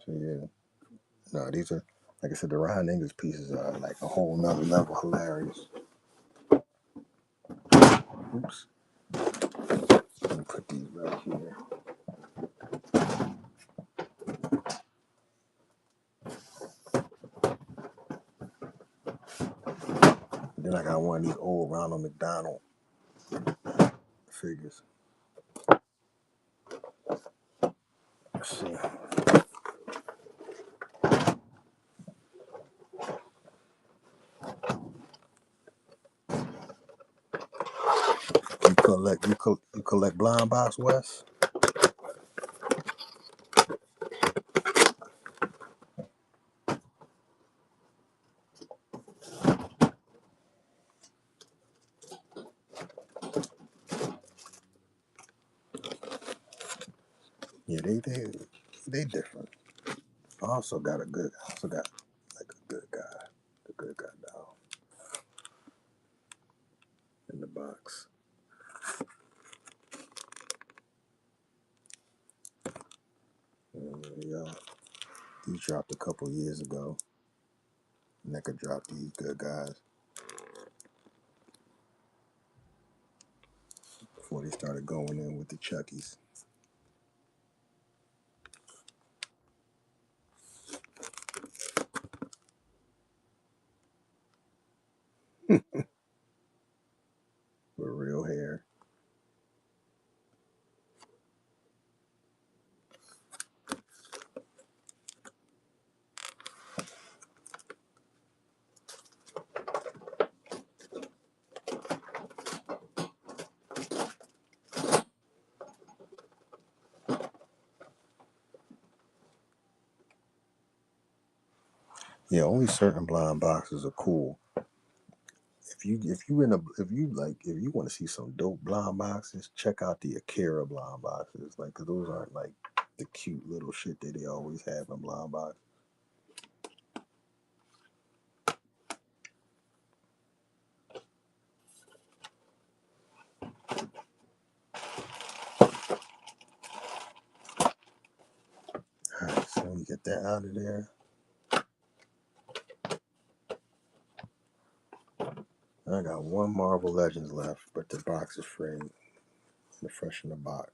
So yeah. No, these are, like I said, the round English pieces are like a whole nother level hilarious. Oops. Let me put these right here. Then I got one of these old Ronald McDonald figures. Let's see. You collect blind box, Wes? Yeah, they different. I also got like a good guy doll in the box. Yeah, these dropped a couple years ago. NECA dropped these good guys before they started going in with the Chuckies. With real hair. Yeah, only certain blind boxes are cool. If you want to see some dope blind boxes, check out the Akira blind boxes. Like, 'cause those aren't like the cute little shit that they always have in blind boxes. Alright, so we get that out of there. I got one Marvel Legends left, but the box is free. The fresh in the box.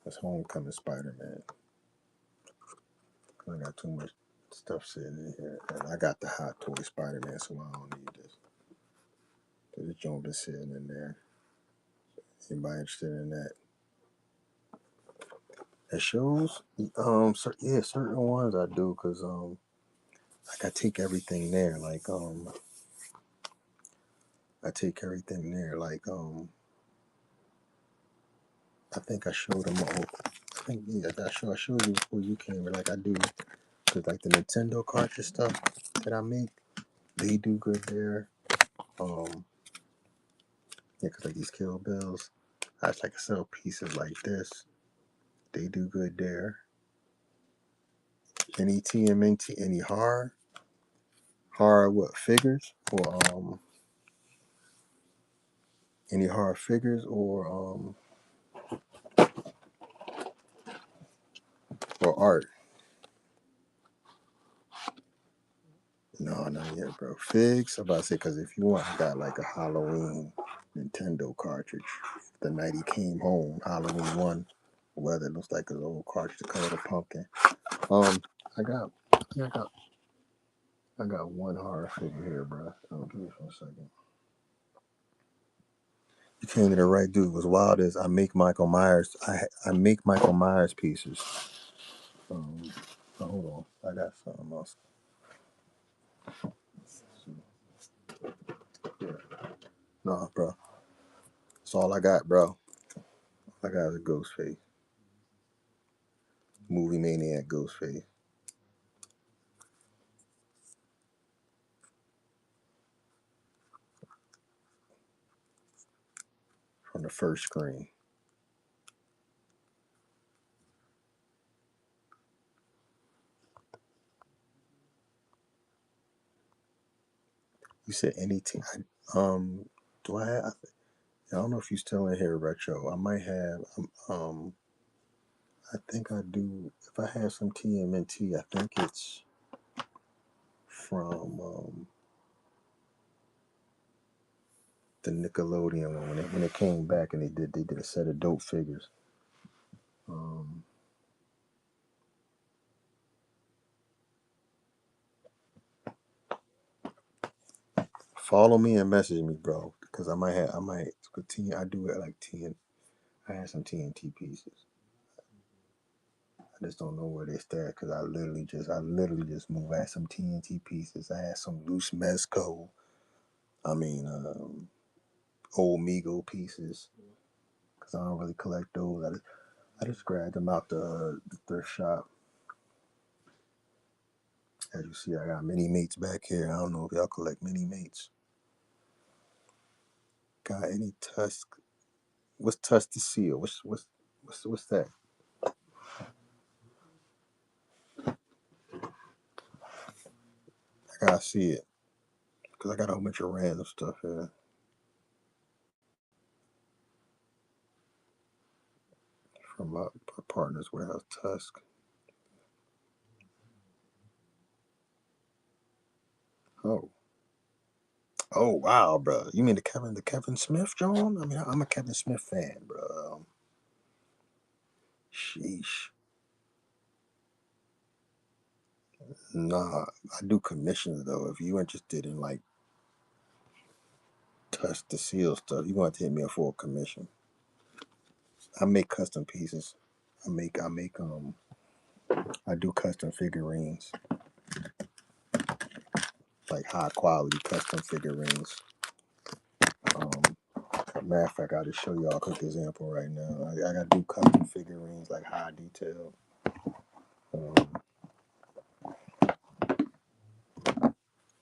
That's Homecoming Spider-Man. I got too much stuff sitting in here. And I got the Hot Toy Spider-Man, so I don't need this. So this joint been sitting in there. Anybody interested in that? It shows, certain ones I do, cause like I take everything there, I take everything there, I think I showed them all. I think I showed you before you came, but like I do, cause like the Nintendo cartridge stuff that I make, they do good there. Yeah, cause like these Kill Bills, I like sell pieces like this. They do good there. Any TMNT, any horror what figures or any horror figures or art. No, not yet, bro. Figs. I'm about to say because if you want, I got like a Halloween Nintendo cartridge. The night he came home, Halloween 1. Whether it looks like his old cartridge, the color of the pumpkin. Um, I got, I got one horror figure here, bro. Give me for a second. You came to the right dude. What's wild is I make Michael Myers. I make Michael Myers pieces. Um, hold on, I got something else. Yeah. Nah, bro. That's all I got, bro. All I got is a Ghostface. Movie maniac Ghostface. From the first screen. You said any team. Do I have? I don't know if you're still in here, retro. I might have. I think I do. If I have some TMNT, I think it's from the Nickelodeon one when it came back and they did a set of dope figures. Um, Follow me and message me, bro, because I might continue. I do it like TN. I have some TNT pieces. I just don't know where they stand because I literally just moved. I had some TNT pieces. I had some loose Mezco. I mean, old Migo pieces because I don't really collect those. I just grabbed them out the thrift shop. As you see, I got mini mates back here. I don't know if y'all collect mini mates. Got any tusk? What's tusk to seal? What's that? I gotta see it because I got a whole bunch of random stuff here from my partner's warehouse. Tusk. Oh, oh wow, bro. You mean the Kevin Smith John? I mean, I'm a Kevin Smith fan, bro. Sheesh. Nah, I do commissions though. If you interested in like touch the seal stuff, you want to hit me up for a commission. I make custom pieces. I do custom figurines, like high quality custom figurines. Um, Matter of fact, I'll just show y'all a quick example right now. I gotta do custom figurines like high detail. Um,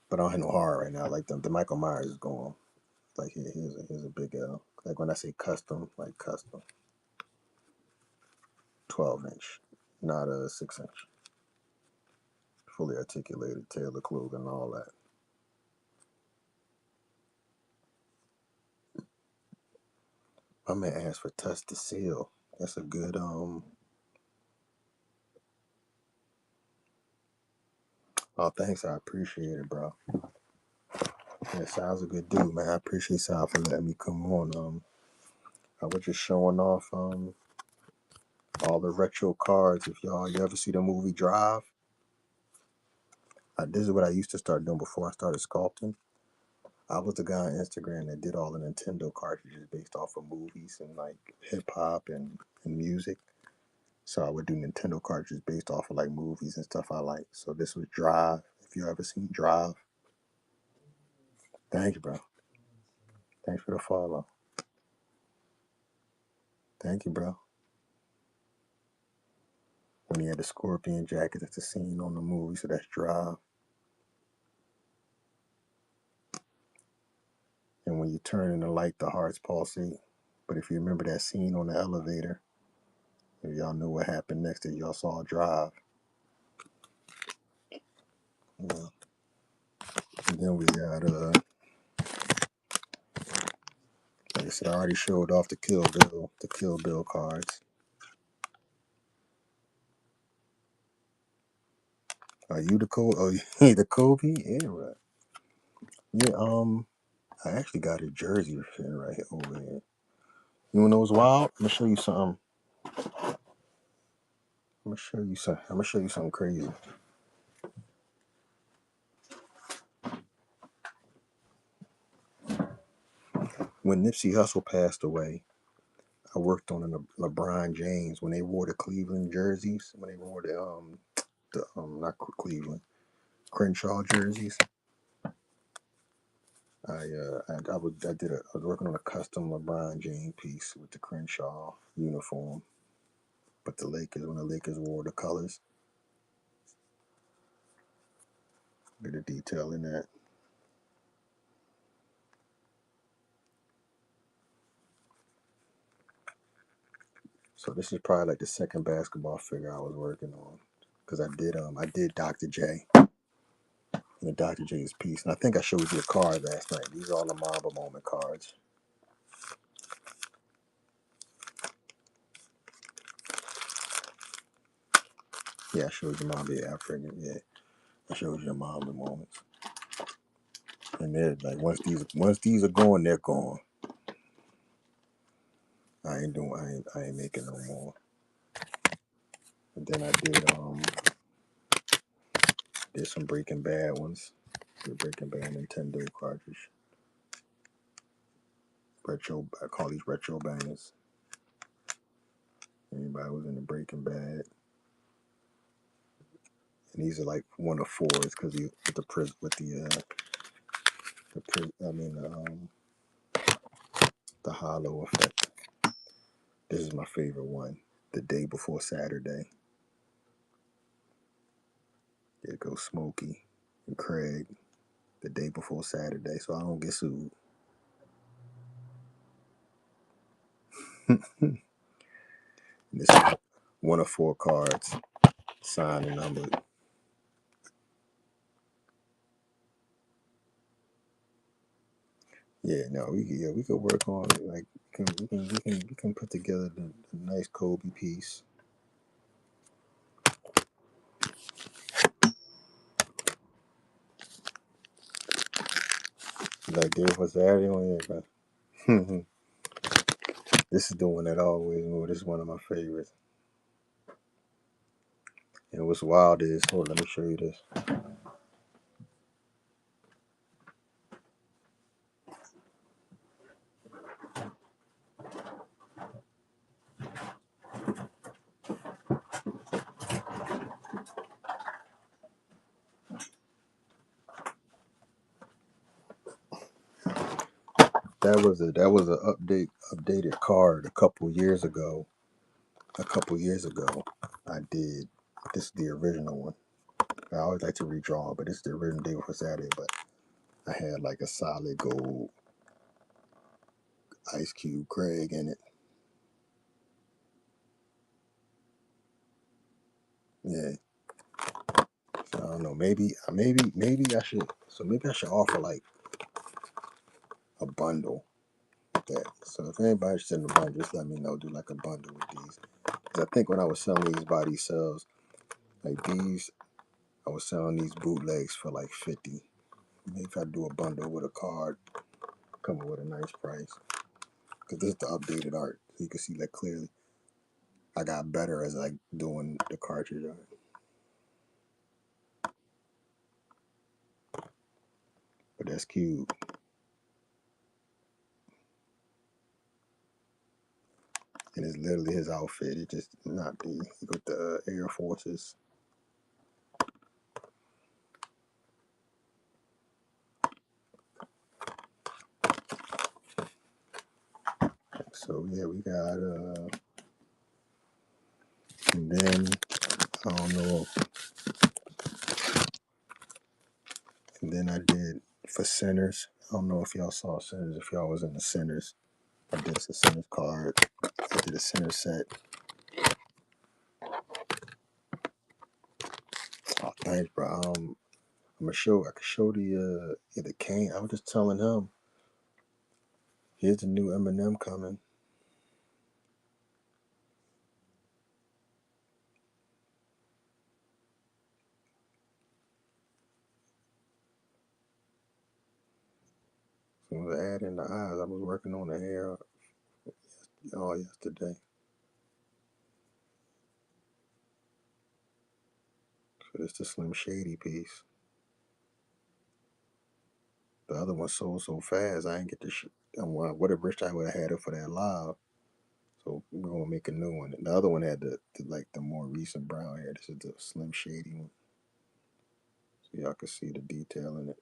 but I don't have no horror right now. Like the Michael Myers is going. Like here's a big L. Like when I say custom, like custom, 12-inch, not a 6-inch. Fully articulated, tailored clothing, and all that. My man asked for touch to seal. That's a good Oh, thanks. I appreciate it, bro. Yeah, Sal's a good dude, man. I appreciate Sal for letting me come on. I was just showing off all the retro cards. If you ever see the movie Drive, this is what I used to start doing before I started sculpting. I was the guy on Instagram that did all the Nintendo cartridges based off of movies and like hip hop and music. So I would do Nintendo cartridges based off of like movies and stuff I like. So this was Drive. If you ever seen Drive, thank you, bro. Thanks for the follow. Thank you, bro. When he had the scorpion jacket, that's a scene on the movie, so that's Drive. And when you turn in the light, the hearts pulsate. But if you remember that scene on the elevator, if y'all know what happened next, if y'all saw Drive, yeah. And then we got like I said, I already showed off the Kill Bill cards. Are you the Kobe? Oh, you the Kobe? Yeah, right. Yeah, I actually got a jersey fit right here over here. You wanna know what's wild? I'm gonna show you something. I'm gonna show you something crazy. when Nipsey Hussle passed away, I worked on a LeBron James when they wore the Cleveland jerseys. When they wore the not Cleveland, Crenshaw jerseys. I was working on a custom LeBron James piece with the Crenshaw uniform. But when the Lakers wore the colors, bit of detail in that. So this is probably like the second basketball figure I was working on, because I did Dr. J. And Dr. J's piece, and I think I showed you a card last night. These are all the Mamba Moment cards. Yeah, I showed you Mamba African. Yeah, I showed you the Mamba Moments. And they're like, once these are gone, they're gone. I ain't making no more. And then I did some Breaking Bad ones. The Breaking Bad Nintendo cartridge. I call these retro bangers. Anybody was into Breaking Bad. And these are like 1 of 4s because with the hollow effect. This is my favorite one. The day before Saturday. There goes Smokey and Craig. The day before Saturday, so I don't get sued. This is 1 of 4 cards, signed and numbered. Yeah, no, we could work on it. Like we can put together the nice Kobe piece. Like there was Saturday on here, bro. This is the one that I always move. This is one of my favorites. And what's wild is, hold on, let me show you this. That was a updated card a couple years ago. I did. This is the original one. I always like to redraw, but this is the original day before Saturday. But I had like a solid gold Ice Cube Craig in it. Yeah. So I don't know. Maybe I should. So maybe I should offer like a bundle with that. So if anybody's interested in a bundle, just let me know. Do like a bundle with these. Because I think when I was selling these by these sales, like these, I was selling these bootlegs for like 50. Maybe if I do a bundle with a card, coming with a nice price. Because this is the updated art, so you can see that clearly. I got better as like doing the cartridge art. But that's cute. And it's literally his outfit. It just not the he got the Air Forces. So yeah, we got and then I don't know. And then I did for Sinners. I don't know if y'all saw Sinners, if y'all was in the Sinners. I did a Sinners card. I did a Sinners set. Oh, thanks, bro. I could show the Kane. I was just telling him, here's the new Eminem coming. So I was adding the eyes. I was working on the hair all yesterday. So it's the Slim Shady piece. The other one sold so fast, I ain't get the shit. what if Rich I would have had it for that live? So we're gonna make a new one. The other one had the more recent brown hair. This is the slim shady one, so y'all can see the detail in it.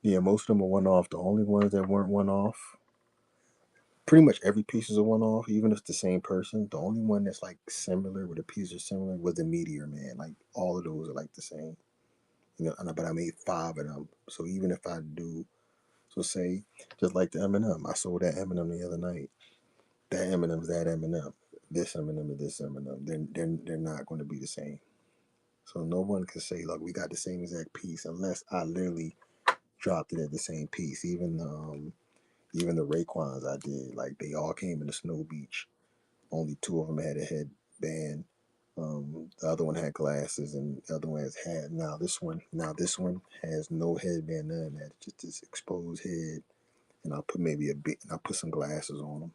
Yeah, most of them are one off. The only ones that weren't one off, pretty much every piece is a one off, even if it's the same person. The only one that's like similar, where the pieces are similar, was the Meteor Man. Like all of those are like the same. But I made 5 of them. So even if I do, so say just like the M&M, I sold that M&M the other night. That M&M is that M&M. This M&M is this M&M. They're not going to be the same. So no one can say, look, we got the same exact piece unless I literally dropped it at the same piece. Even the Raekwons I did, like they all came in the Snow Beach. Only 2 of them had a headband. The other one had glasses, and the other one has hat. Now this one has no headband, none of that. Just this exposed head, and I'll put maybe a bit, and I'll put some glasses on them.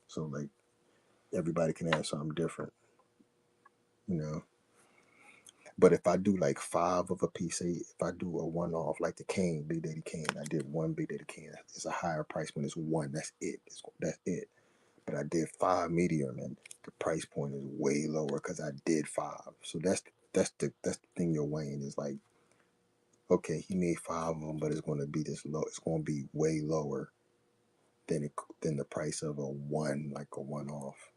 So like everybody can have something different, you know. But if I do like 5 of a piece, say if I do a one off like the Kane, Big Daddy Kane, I did one Big Daddy Kane. It's a higher price when it's one. That's it. That's it. But I did 5 medium, and the price point is way lower because I did 5. So that's the thing you're weighing is like, okay, he made 5 of them, but it's going to be this low. It's going to be way lower than the price of a one, like a one off.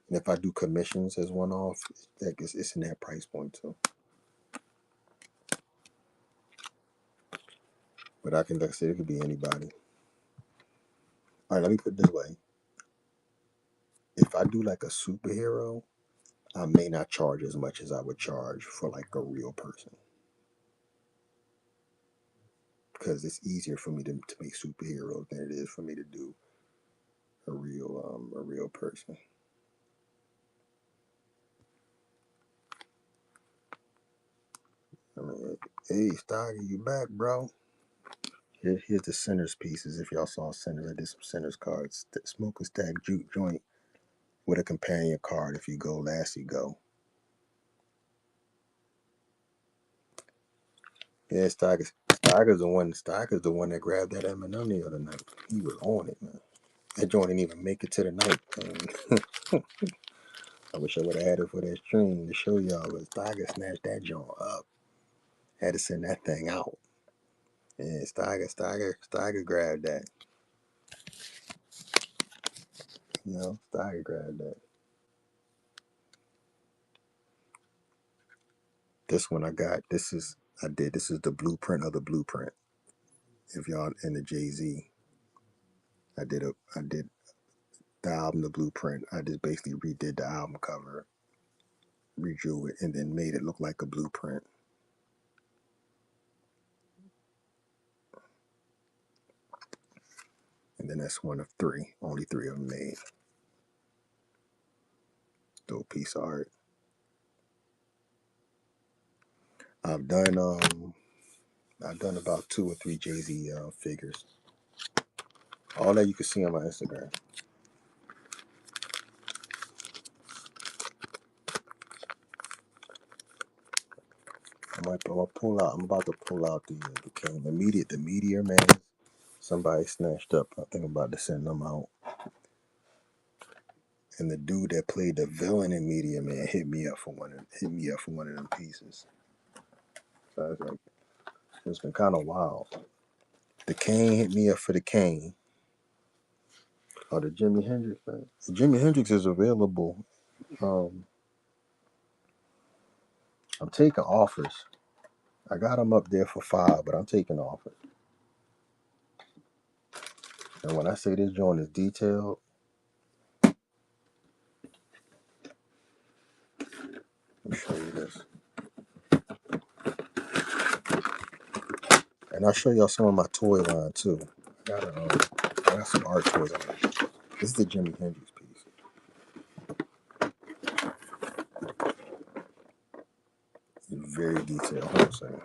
And if I do commissions as one off, it's in that price point too. But I can, like I said, it could be anybody. All right, let me put it this way: if I do like a superhero, I may not charge as much as I would charge for like a real person, because it's easier for me to make superheroes than it is for me to do a real person. I mean, hey, Stoggy, you back, bro? Here's the Sinners pieces. If y'all saw Sinners, I did some Sinners cards. Smoke and stack juke joint with a companion card. If you go last, you go. Yeah, Steiger's the one that grabbed that M&M the other night. He was on it, man. That joint didn't even make it to the night, man. I wish I would have had it for that stream to show y'all, but Steiger snatched that joint up. Had to send that thing out. And Steiger grabbed that. Steiger grabbed that. This one I got. This is the blueprint of the blueprint. If y'all in the Jay-Z, I did the album, the blueprint. I just basically redid the album cover, redrew it, and then made it look like a blueprint. And then that's one of 3. Only 3 of them made. Dope piece of art. I've done about 2 or 3 Jay-Z figures. All that you can see on my Instagram. I'm about to pull out the Meteor Man. Somebody snatched up. I think I'm about to send them out. And the dude that played the villain in Meteor Man hit me up for one of them pieces. So I was like, it's been kind of wild. The Kane hit me up for the Kane. Oh, the Jimi Hendrix thing. The Jimi Hendrix is available. Um, I'm taking offers. I got them up there for 5, but I'm taking offers. And when I say this joint is detailed, let me show you this. And I'll show y'all some of my toy line too. I got some art toys on it. This is the Jimi Hendrix piece. It's very detailed. Hold on a second.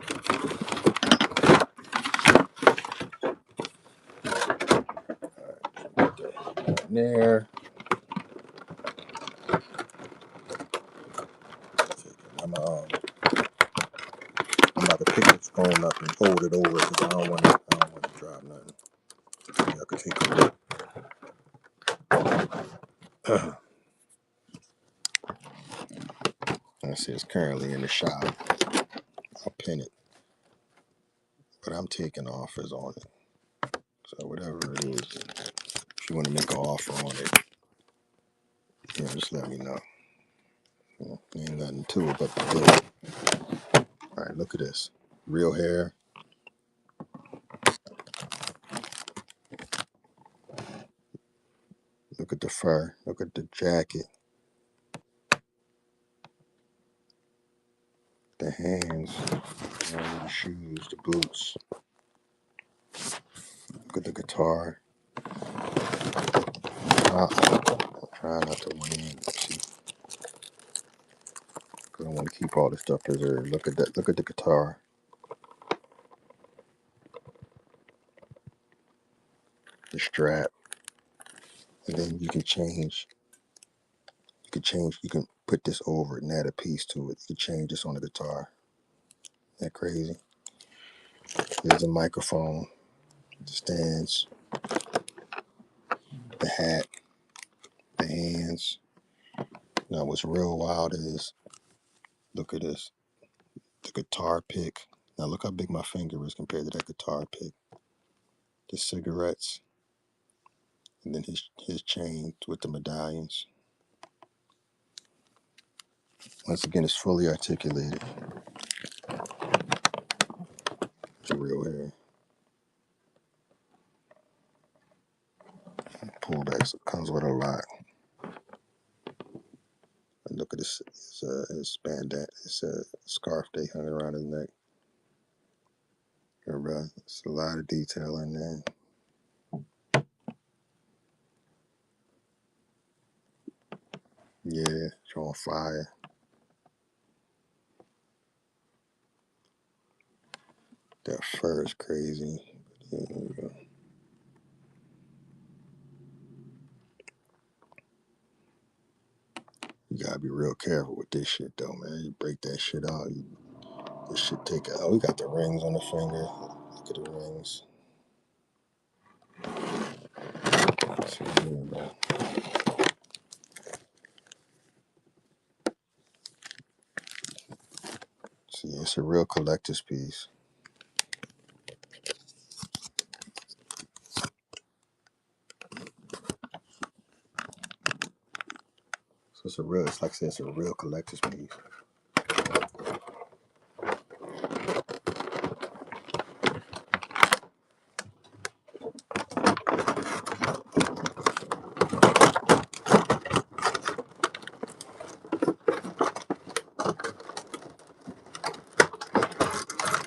Alright, there. I'm about to pick this. phone up and hold it over because I don't want to drop nothing. Y'all can take a look. I see it's currently in the shop. I'll pin it, but I'm taking offers on it. So whatever it is, if you want to make an offer on it, just let me know. Ain't nothing to it but the deal. All right, look at this. Real hair. Look at the fur. Look at the jacket. The hands. The shoes. The boots. Look at the guitar. I'm trying not to win. See, because I want to keep all this stuff preserved. Look at that. Look at the guitar. The strap. And then you can change. You can put this over it and add a piece to it. You can change this on the guitar. Isn't that crazy? There's a microphone. The stands. The hat. The hands. Now what's real wild is, look at this. The guitar pick. Now look how big my finger is compared to that guitar pick. The cigarettes. And then his chain with the medallions. Once again, it's fully articulated. It's real hair. Pullbacks comes with a lot. And look at this. His bandana. It's a scarf they hung around his neck. Remember, it's a lot of detail in there. Yeah, it's on fire. That fur is crazy. Yeah, you gotta be real careful with this shit though, man. You break that shit out, this shit take it out. We got the rings on the finger. Look at the rings. See, it's a real collector's piece. So it's like I said, it's a real collector's piece.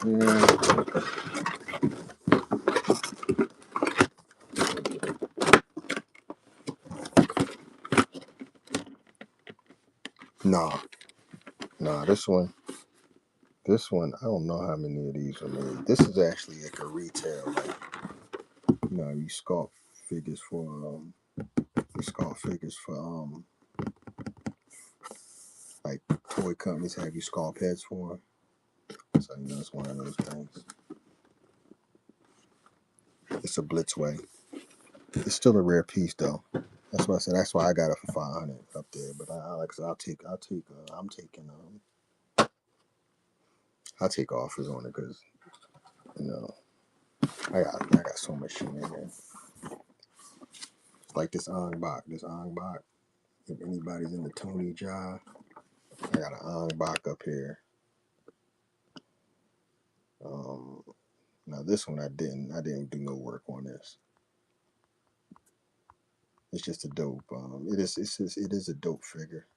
Yeah. Nah, this one, I don't know how many of these were made. This is actually like a retail, like, you sculpt figures for, like toy companies have you sculpt heads for. So, it's one of those things. It's a Blitzway. It's still a rare piece though. That's why I said. That's why I got it for 500 up there. But I'll take offers on it because I got so much shit in there. It's like this Ong Bak. If anybody's in the Tony job, I got an Ong Bak up here. Now this one I didn't do no work on this. It's just a dope. It is a dope figure.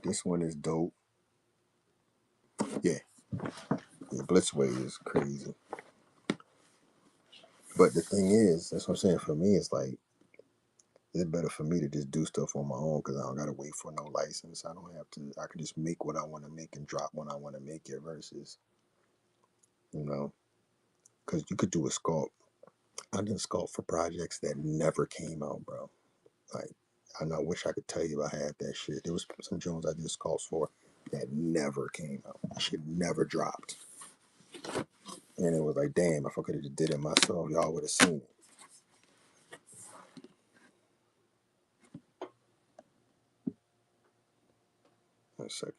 This one is dope. Yeah, Blitzway is crazy. But the thing is, that's what I'm saying. For me, it's like it's better for me to just do stuff on my own because I don't gotta wait for no license. I don't have to. I can just make what I want to make and drop when I want to make it. Versus, because you could do a sculpt. I did sculpt for projects that never came out, bro. Like, I wish I could tell you I had that shit. There was some Jones I did sculpts for. that never came out. Shit never dropped. And it was like, damn, if I could have just did it myself, y'all would have seen it. One second.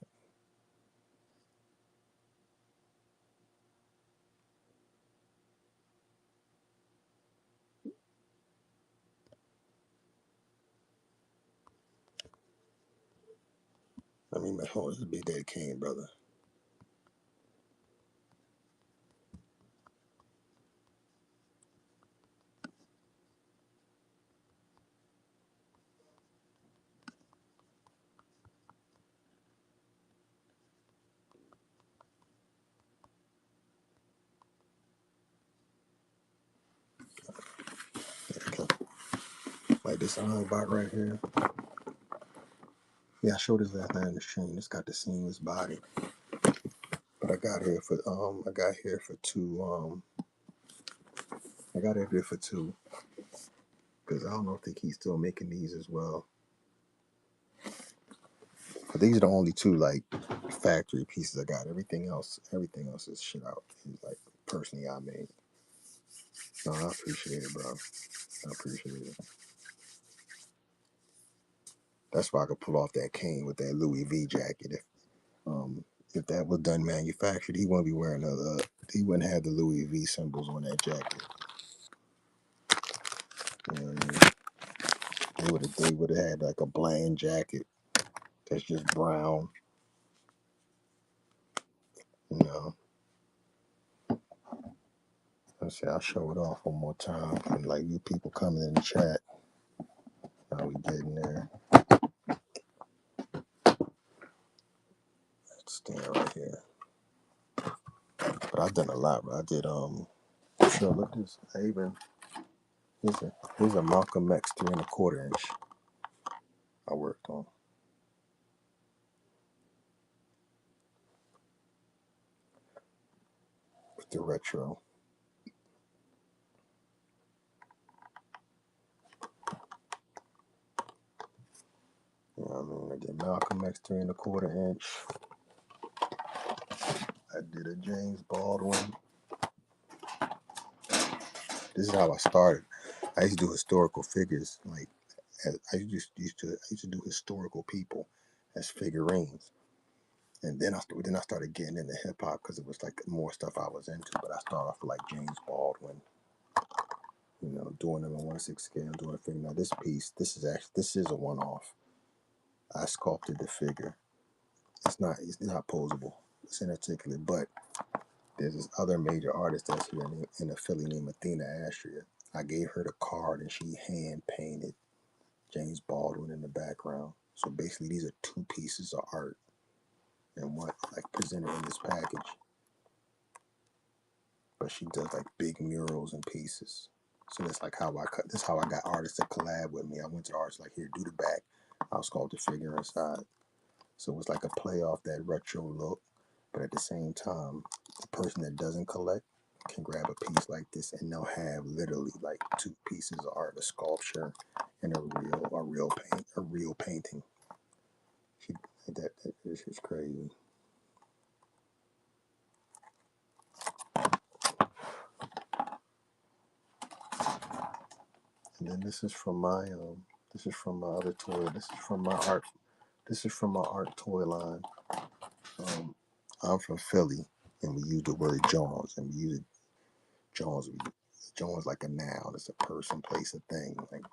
I mean, hold on, this is Big Daddy Kane, brother. Okay. Like this bot right here. Yeah, I showed this last night in the stream. It's got the seamless body. But I got here for two. I got it here for two. Because I don't know if he's still making these as well. But these are the only two like factory pieces I got. Everything else is shit out. Like personally I made. No, I appreciate it, bro. I appreciate it. That's why I could pull off that cane with that Louis V jacket. If that was done manufactured, he wouldn't be wearing he wouldn't have the Louis V symbols on that jacket. You know what I mean? They would have had like a bland jacket that's just brown. You know. Let's see, I'll show it off one more time. And like you people coming in the chat. How we getting there? Let's stand right here. But I've done a lot, bro. I did sure look at this. I even here's a Malcolm X 3¼ inch I worked on. With the retro. You know what I mean? I did Malcolm X 3¼ inch. I did a James Baldwin. This is how I started. I used to do historical figures. Like I used to do historical people as figurines. And then I started getting into hip hop because it was like more stuff I was into. But I started off with like James Baldwin, you know, doing them in 1/6 scale, doing a figure. Now this piece, this is a one off. I sculpted the figure. It's not posable. It's inarticulate, but there's this other major artist that's here in Philly named Athena Astria. I gave her the card and she hand painted James Baldwin in the background. So basically, these are two pieces of art and what like presented in this package. But she does like big murals and pieces. So that's like how I cut. This is how I got artists to collab with me. I went to artists like, here, do the back. I'll sculpt the figure inside. So it was like a play off that retro look, but at the same time, the person that doesn't collect can grab a piece like this and they'll have literally like two pieces of art, a sculpture and a real painting. That is just crazy. And then this is from my other toy. This is from my art toy line. I'm from Philly, and we use the word Jones, and we use it Jones. Jones like a noun. It's a person, place, a thing. Like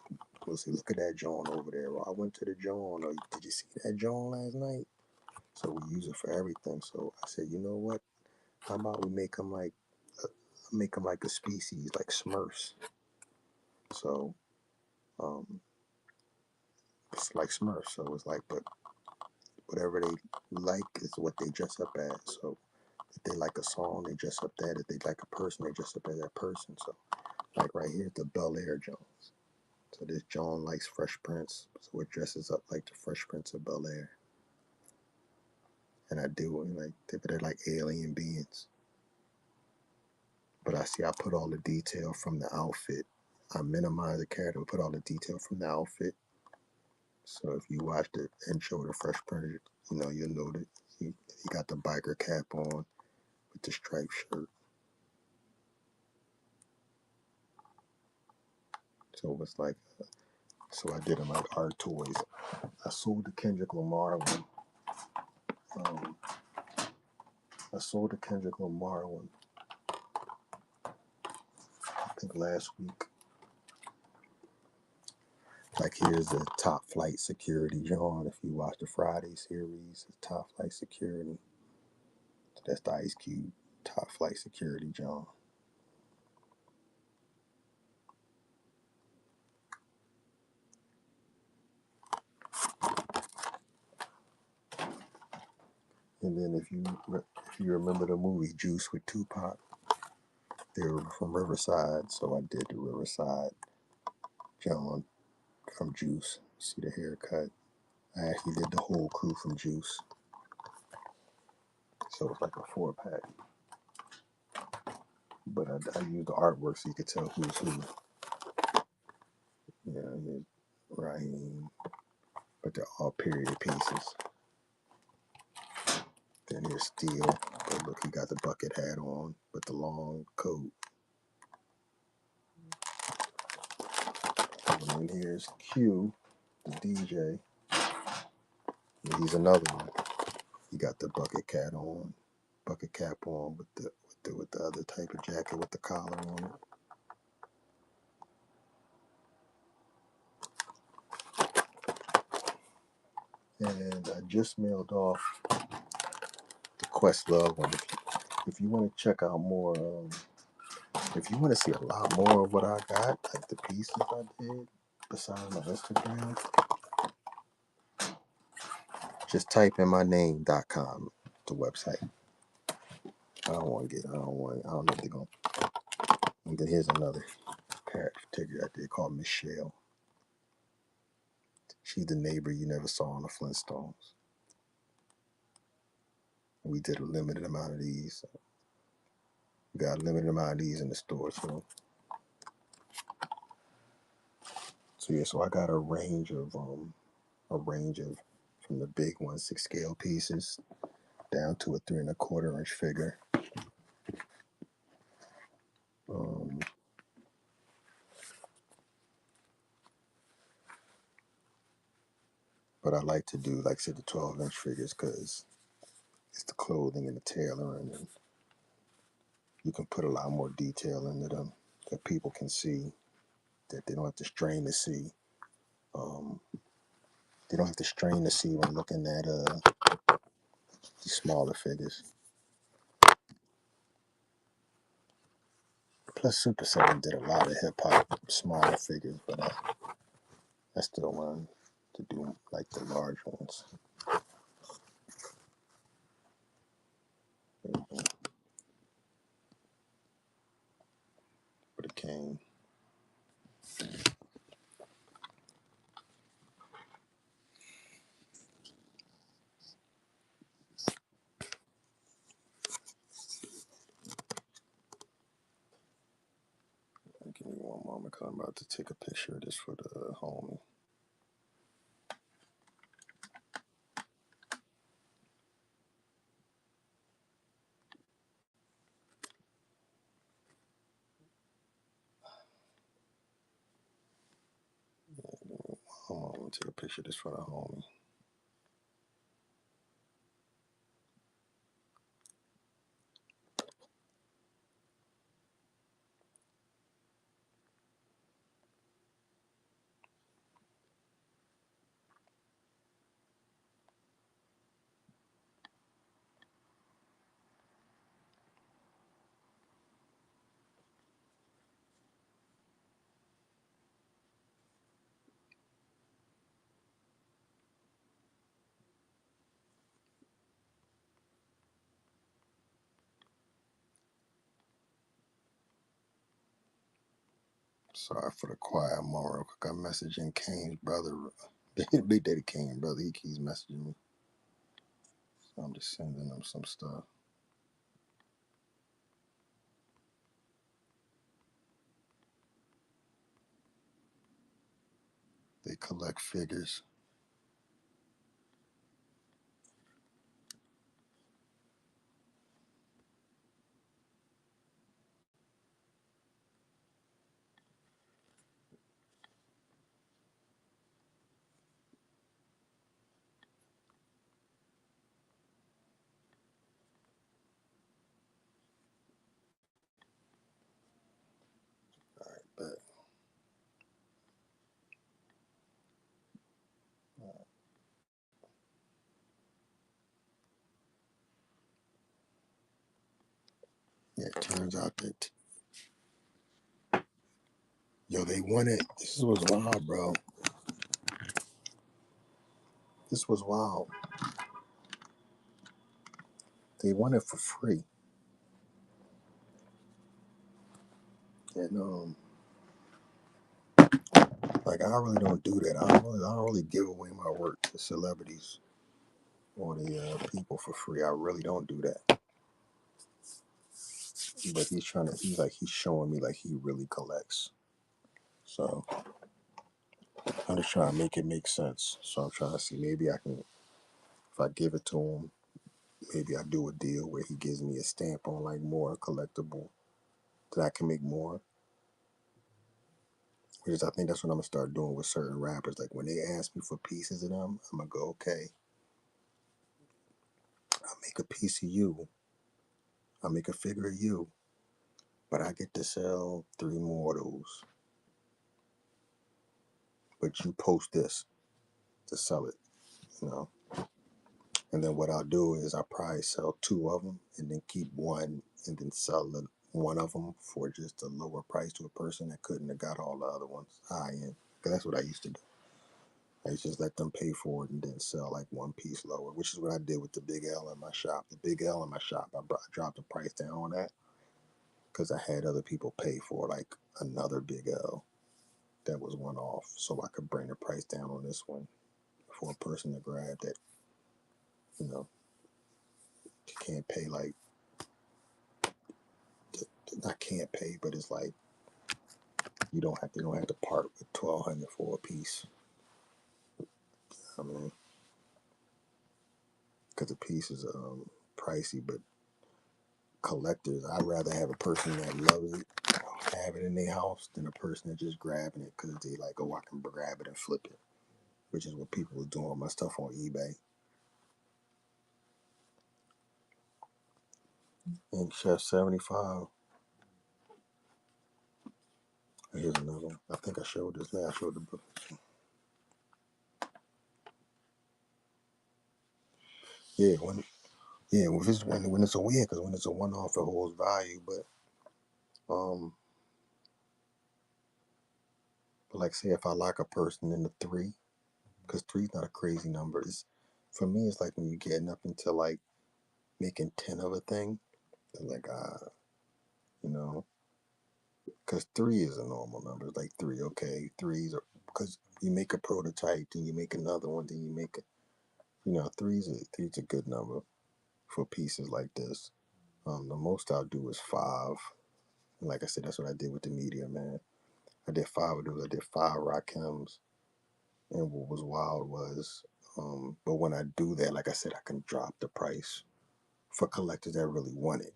we'll say, look at that John over there. Well, I went to the John. Or did you see that John last night? So we use it for everything. So I said, you know what? How about we make them like a species, like Smurfs. So it's like Smurfs. So it's like, but whatever they like is what they dress up as. So if they like a song, they dress up that. If they like a person, they dress up as that person. So like right here, the Bel Air Jones. So this John likes Fresh Prince, so it dresses up like the Fresh Prince of Bel Air. And I do it like they're like alien beings. But I put all the detail from the outfit. I minimize the character, but put all the detail from the outfit. So if you watch the intro to Fresh Prince, you know He got the biker cap on with the striped shirt. So it's like, so I did him like art toys. I sold the Kendrick Lamar one. Um, I sold the Kendrick Lamar one, I think last week. Like here's the Top Flight Security John. If you watch the Friday series, it's Top Flight Security. So that's the Ice Cube Top Flight Security John. And then if you remember the movie Juice with Tupac, they were from Riverside, so I did the Riverside John from Juice. See the haircut? I actually did the whole crew from Juice, so it's like a 4-pack. But I used the artwork so you could tell who's who. Yeah, here's Raheem, but they're all period pieces. Then here's Steel. But look, he got the bucket hat on with the long coat. And then here's Q, the DJ. And he's another one. He got the bucket cap on with the other type of jacket with the collar on it. And I just mailed off the Questlove one. If you want to check out more, if you want to see a lot more of what I got, like the pieces I did, besides my Instagram, just type in my name.com, the website. I don't know if they're going to. And then here's another picture I did called Michelle. She's the neighbor you never saw on the Flintstones. We did a limited amount of these. We got a limited amount of these in the store, so yeah. So I got a range of from the big 1/6 scale pieces down to a 3 1/4 inch figure. Um, but I like to do, like I said, the 12-inch figures because it's the clothing and the tailoring, and you can put a lot more detail into them that people can see, that they don't have to strain to see. They don't have to strain to see when looking at the smaller figures. Plus, Super 7 did a lot of hip hop smaller figures, but I still want to do like the large ones. But it came. Give me one moment because I'm about to take a picture of this for the homie. I'm gonna take a picture of this for the homie. Sorry for the quiet moment. Real quick, I'm messaging Kane's brother, Big Daddy Kane brother. He keeps messaging me, so I'm just sending him some stuff. They collect figures. Yeah, it turns out that they wanted. This was wild, bro. This was wild. They want it for free, and like I really don't do that. I don't really give away my work to celebrities or the people for free. I really don't do that. But he's showing me like he really collects. So I'm just trying to make it make sense. So I'm trying to see maybe I can, if I give it to him, maybe I do a deal where he gives me a stamp on like more collectible that I can make more. Which is, I think that's what I'm gonna start doing with certain rappers. Like when they ask me for pieces of them, I'm gonna go, okay, I'll make a piece of you. I'll make a figure of you, but I get to sell 3 more of those. But you post this to sell it, you know. And then what I'll do is I'll probably sell 2 of them and then keep one and then sell one of them for just a lower price to a person that couldn't have got all the other ones high end. Because that's what I used to do. I used to just let them pay for it and then sell like one piece lower, which is what I did with the Big L in my shop. The Big L in my shop, I dropped the price down on that because I had other people pay for like another Big L that was one off, so I could bring the price down on this one for a person to grab that, you know, can't pay like, I can't pay, but it's like they don't have to part with 1,200 for a piece. I mean, because a piece is pricey, but collectors, I'd rather have a person that loves it, have it in their house, than a person that just grabbing it because they like, oh, I can grab it and flip it, which is what people were doing with my stuff on eBay. And Chef 75, here's another one. I think I showed this now. I showed the book. Yeah, when it's a weird, because when it's a one off, it holds value. Um, but like say if I like a person in the 3, because 3's not a crazy number. For me, it's like when you're getting up into like making 10 of a thing, it's like you know, because 3 is a normal number. It's like 3, okay, threes are because you make a prototype, then you make another one, then you make a, three's a good number for pieces like this. The most I'll do is 5. And like I said, that's what I did with the media, man. I did 5 of those. I did 5 Rakims. And what was wild was, but when I do that, like I said, I can drop the price for collectors that really want it.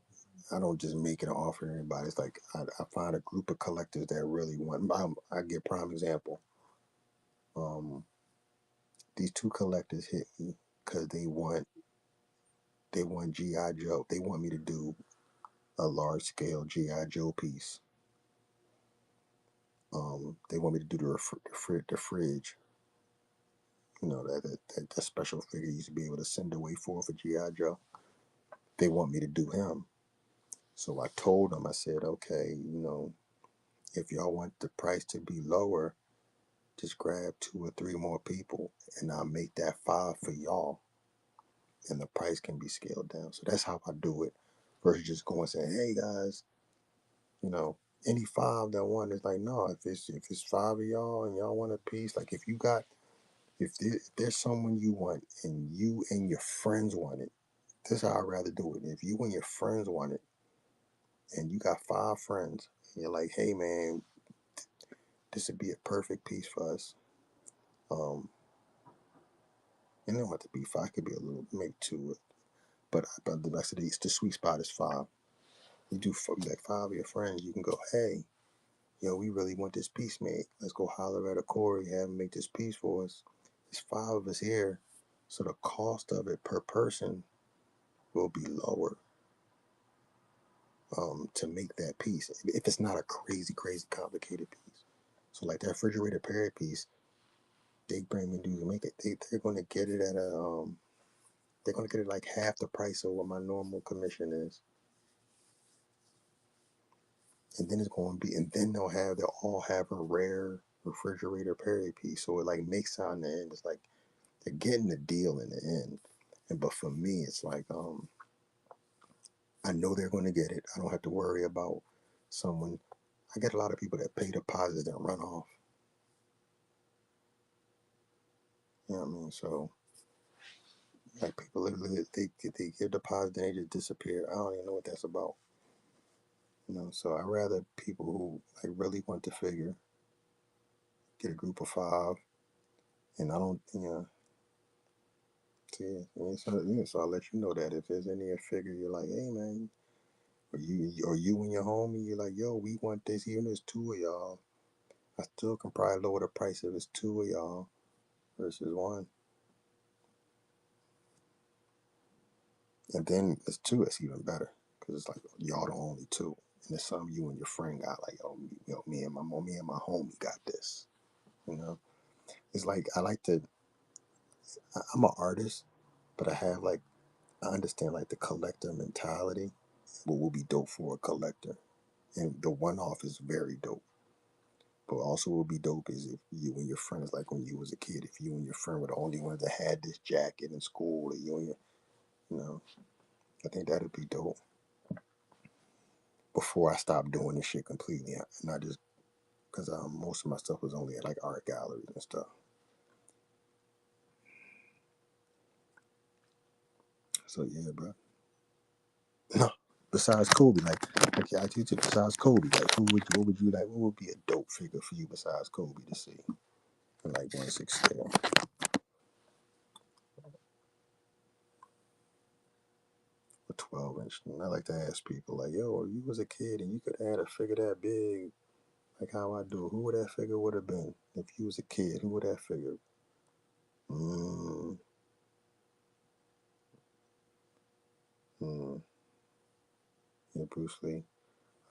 I don't just make it an offer to anybody. It's like I find a group of collectors that really want. I give prime example. Um, these 2 collectors hit me because they want GI Joe. They want me to do a large scale GI Joe piece. They want me to do the fridge. You know that special figure you used to be able to send away for GI Joe. They want me to do him. So I told them, I said, okay, if y'all want the price to be lower, just grab 2 or 3 more people and I'll make that 5 for y'all. And the price can be scaled down. So that's how I do it. Versus just going and saying, hey guys, you know, any 5 that want, it's like, no, if it's 5 of y'all and y'all want a piece, like if there's someone you want and you and your friends want it, this is how I'd rather do it. If you and your friends want it and you got 5 friends, and you're like, hey man, this would be a perfect piece for us. And it don't have to be 5, it could be a little, maybe 2. But the rest of the sweet spot is 5. You do like 5 of your friends, you can go, hey, yo, we really want this piece made. Let's go holler at a Corey, have him make this piece for us. There's 5 of us here, so the cost of it per person will be lower to make that piece. If it's not a crazy, crazy complicated piece. So like that refrigerator period piece, they bring me dudes to make it. They're gonna get it at they're gonna get it like half the price of what my normal commission is. and then it's going to be, and then they'll all have a rare refrigerator Perry piece. So it like makes out in the end. It's like they're getting the deal in the end. And but for me, it's like I know they're going to get it. I don't have to worry about someone. I get a lot of people that pay deposits and run off. You know what I mean? So like people literally they give deposit and they just disappear. I don't even know what that's about. You know, so I rather people who like really want to figure get a group of five, and I don't, you know, so I'll let you know that if there's any figure you're like, hey man, or you and your homie, you're like, yo, we want this. Even if it's two of y'all, I still can probably lower the price if it's two of y'all versus one. And then it's two, it's even better because it's like y'all the only two, and it's something you and your friend got. Like, me and my homie got this. You know, it's like I like to. I'm an artist, but I have like I understand like the collector mentality. What will be dope for a collector, and the one off is very dope. But also, what would be dope is if you and your friends, like when you was a kid, if you and your friend were the only ones that had this jacket in school, or you know, I think that'd be dope. Before I stopped doing this shit completely, and I just because most of my stuff was only at like art galleries and stuff. So yeah, bro. No, besides Kobe, like I teach you. Besides Kobe, like what would you like? What would be a dope figure for you besides Kobe to see? Like 1/6 scale, a 12 inch. And I like to ask people like, yo, if you was a kid and you could add a figure that big, like how I do, who would that figure would have been? If you was a kid, who would that figure? Mm, mm, yeah, Bruce Lee.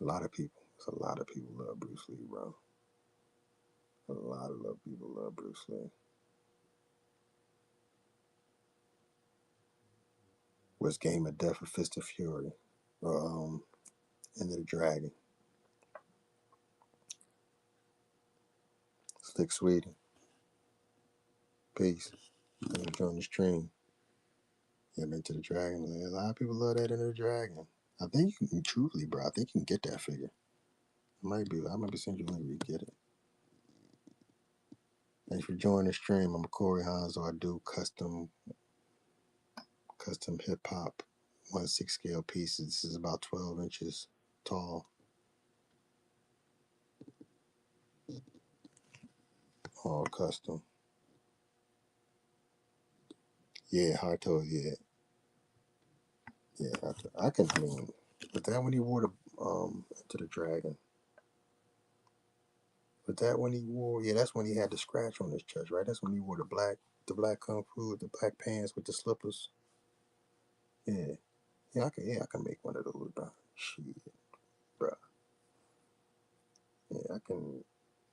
A lot of people. A lot of people love Bruce Lee, bro. A lot of love people love Bruce Lee. Was Game of Death or Fist of Fury? Or End of the Dragon? Slick Sweetie. Peace. Thank you for joining the stream. Yeah, Into the Dragon. A lot of people love that Into the Dragon. I think you can, truthfully, bro, I think you can get that figure. I might be sending you a link where you get it. Thanks for joining the stream. I'm Corey Honzo. I do custom hip hop 1/6 scale pieces. This is about 12 inches tall. All custom. Yeah, hard toe, yeah. Yeah, I can, I mean, but that when he wore the Into the Dragon. But that when he wore, yeah, that's when he had the scratch on his chest, right? That's when he wore the black kung fu, the black pants with the slippers. Yeah, yeah, I can make one of those, bro. Shit, bro. Yeah, I can.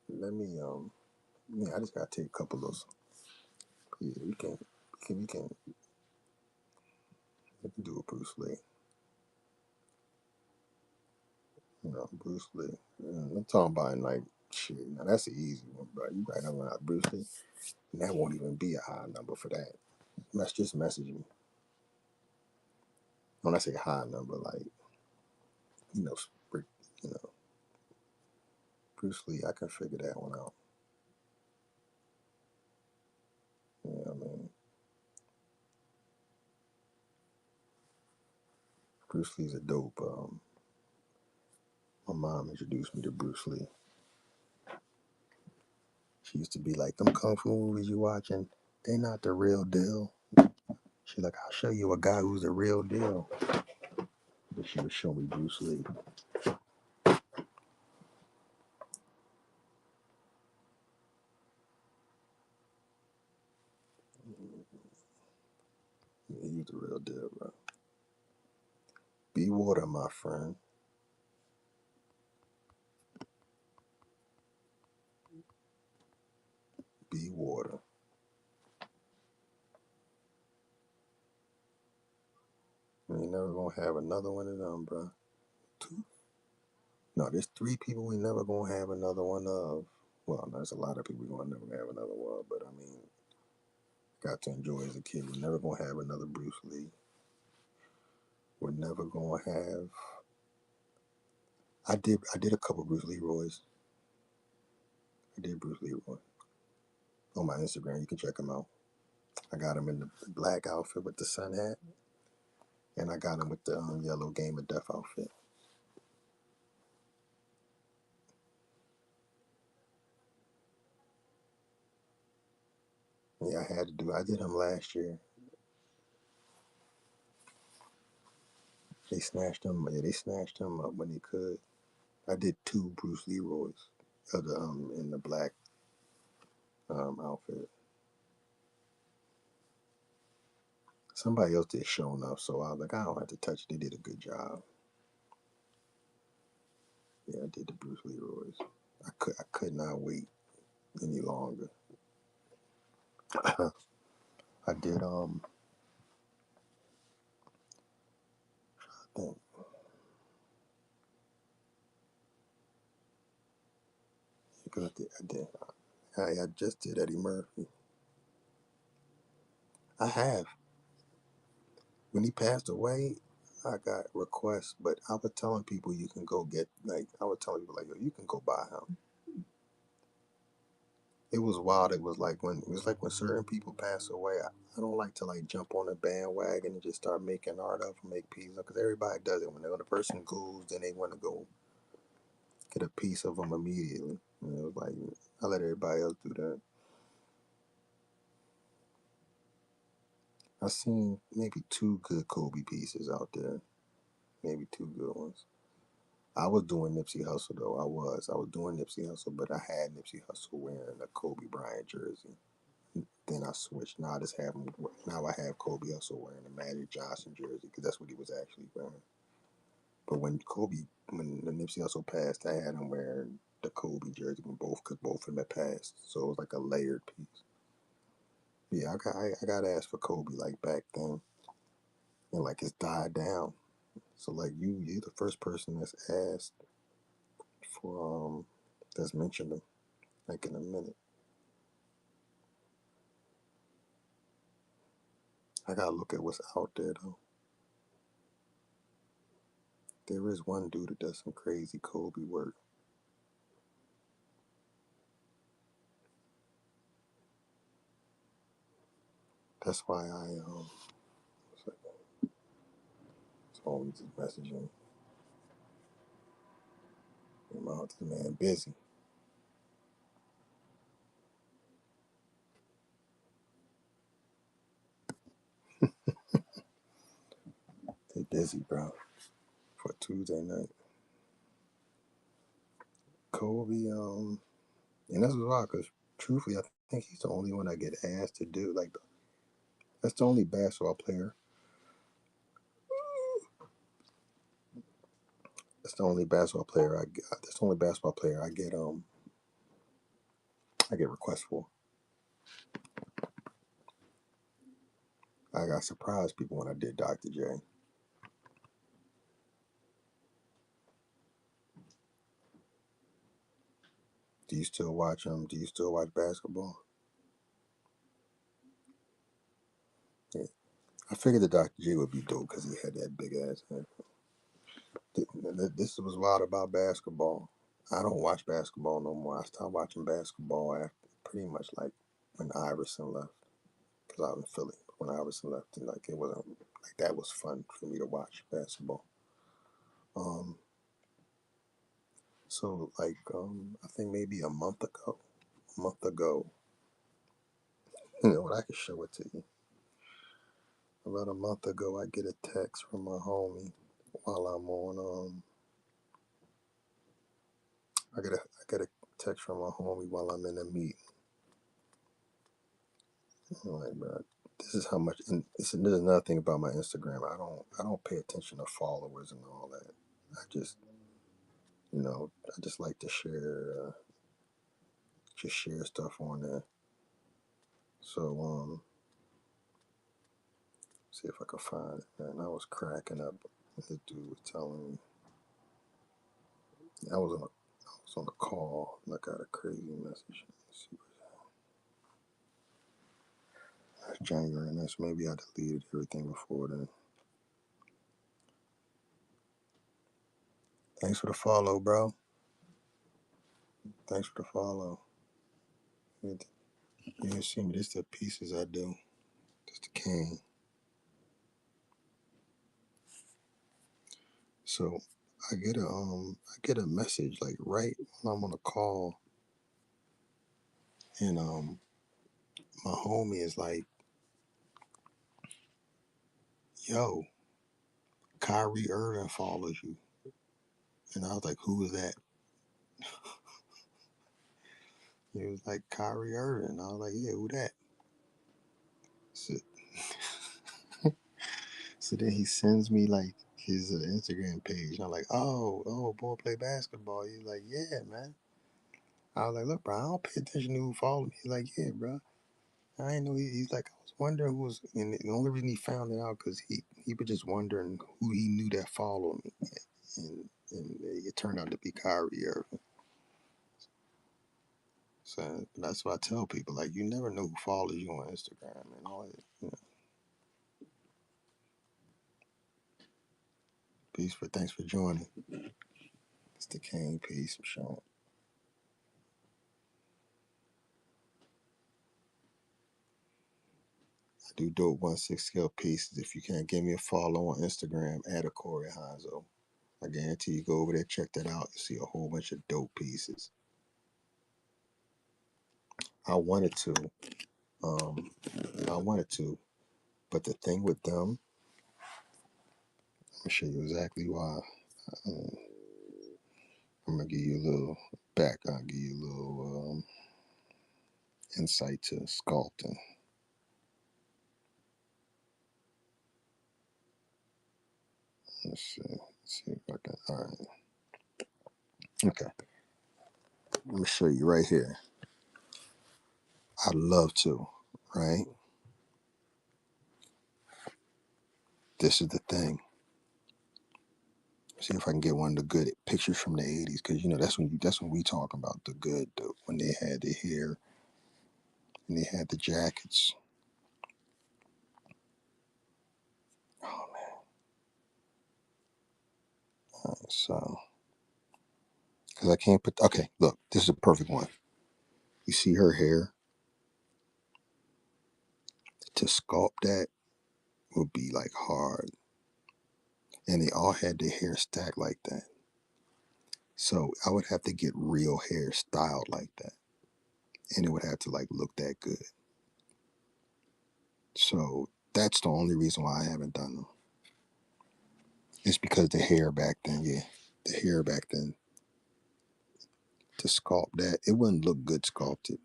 Let me, yeah, I just gotta take a couple of those. Yeah, we can do a Bruce Lee. You know, Bruce Lee. I'm talking about like shit. Now that's an easy one, bro. You right on Bruce Lee, and that won't even be a high number for that. Just message me. When I say high number, like you know, you know, Bruce Lee, I can figure that one out. You know what I mean? Bruce Lee's a dope. My mom introduced me to Bruce Lee. She used to be like, "Them kung fu movies you watching, they not the real deal." She's like, "I'll show you a guy who's the real deal." But she would show me Bruce Lee. Yeah, he's the real deal, bro. Be water, my friend. Be water. You ain't never gonna have another one of them, bro. Two, No, there's three people we never gonna have another one of. Well, no, there's a lot of people we gonna never have another one of, but I mean, got to enjoy as a kid. We're never gonna have another Bruce Lee. We're never gonna have. I did a couple Bruce Leroy's. I did Bruce Leroy on my Instagram. You can check them out. I got him in the black outfit with the sun hat, and I got him with the yellow Game of Death outfit. Yeah, I had to do. I did him last year. They snatched him. Yeah, they snatched him up when they could. I did two Bruce Leroy's, in the black outfit. Somebody else did show enough, so I was like, I don't have to touch it. They did a good job. Yeah, I did the Bruce Leroy's. I could not wait any longer. I did I think because I just did Eddie Murphy. I have. When he passed away, I got requests, but I was telling people you can go get, like, I was telling people like, yo, you can go buy him. It was wild. It was like when certain people pass away. I don't like to like jump on a bandwagon and just start making art of and make pieces because everybody does it. When the person goes, then they want to go get a piece of them immediately. And it was like I let everybody else do that. I seen maybe two good Kobe pieces out there, maybe two good ones. I was doing Nipsey Hussle though. I was doing Nipsey Hussle, but I had Nipsey Hussle wearing a Kobe Bryant jersey. Then I switched. Now I have Kobe Hussle wearing a Magic Johnson jersey because that's what he was actually wearing. But when the Nipsey Hussle passed, I had him wearing the Kobe jersey because both of them had passed. So it was like a layered piece. Yeah, I got asked for Kobe like back then, and like it's died down. So like you're the first person that's asked for that's mentioned him like in a minute. I gotta look at what's out there though. There is one dude that does some crazy Kobe work. That's why it's always just messaging. This man busy. They busy, bro. For Tuesday night, Kobe. And that's why, cause truthfully, I think he's the only one I get asked to do. Like, that's the only basketball player. That's the only basketball player I get. That's the only basketball player I get. I get requests for. I got surprised people when I did Dr. J. Do you still watch Do you still watch basketball? Yeah. I figured the Dr. J would be dope because he had that big ass head. This was wild about basketball. I don't watch basketball no more. I stopped watching basketball after pretty much like when Iverson left because I was in Philly. When Iverson left, and like it wasn't like that was fun for me to watch basketball. Um, so like I think maybe a month ago, you know what? I can show it to you. About a month ago, I get a text from my homie while I'm on. I get a text from my homie while I'm in a meet. I'm like, bro, this is how much. And there's another thing about my Instagram. I don't pay attention to followers and all that. I just like to share stuff on there. So see if I can find it. Man, I was cracking up. This dude was telling me I was on a call and I got a crazy message. Let's see. That's January, and that's maybe I deleted everything before then. Thanks for the follow, bro. Thanks for the follow. You see me. This the pieces I do. This the king. So I get a message like right when I'm on a call, and my homie is like, "Yo, Kyrie Irving follows you," and I was like, "Who is that?" He was like, "Kyrie Irving." I was like, "Yeah, who that?" So, so then he sends me like his Instagram page. And I'm like, oh, boy, play basketball. He's like, "Yeah, man." I was like, "Look, bro, I don't pay attention to who follow me." He's like, "Yeah, bro." I didn't know. He's like, I was wondering who was, and the only reason he found it out because he was just wondering who he knew that followed me, and it turned out to be Kyrie Irving. So that's why I tell people, like, you never know who follows you on Instagram and all that. Peace for thanks for joining. It's the King. Peace, I'm showing. I do dope 1/6 scale pieces. If you can't give me a follow on Instagram, add a Corey Honzo. I guarantee you go over there, check that out. You see a whole bunch of dope pieces. I wanted to. Um, I wanted to, but the thing with them, I'm gonna show you exactly why. Um, I'm gonna give you a little back. I'll give you a little insight to sculpting. Let's see. Let's see if I can. All right. Okay. Let me show you right here. I'd love to. Right. This is the thing. See if I can get one of the good pictures from the '80s, because that's when we talking about the good, when they had the hair and they had the jackets. Oh man. All right, so because I can't put. Okay, look, this is a perfect one. You see her hair, to sculpt that would be like hard. And they all had their hair stacked like that. So I would have to get real hair styled like that. And it would have to like look that good. So that's the only reason why I haven't done them. It's because the hair back then, yeah. The hair back then, to sculpt that, it wouldn't look good sculpted.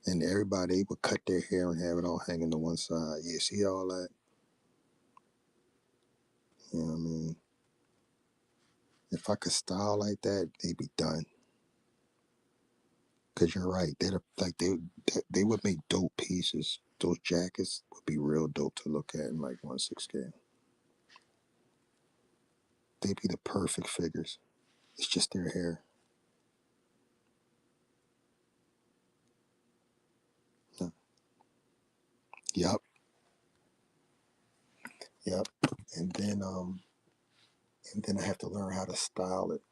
And everybody would cut their hair and have it all hanging to one side. Yeah, see all that? You know what I mean? If I could style like that, they'd be done. Cause you're right. They would make dope pieces. Those jackets would be real dope to look at in like 1/6 scale. They'd be the perfect figures. It's just their hair. Yeah. Yep. Yep. And then I have to learn how to style it.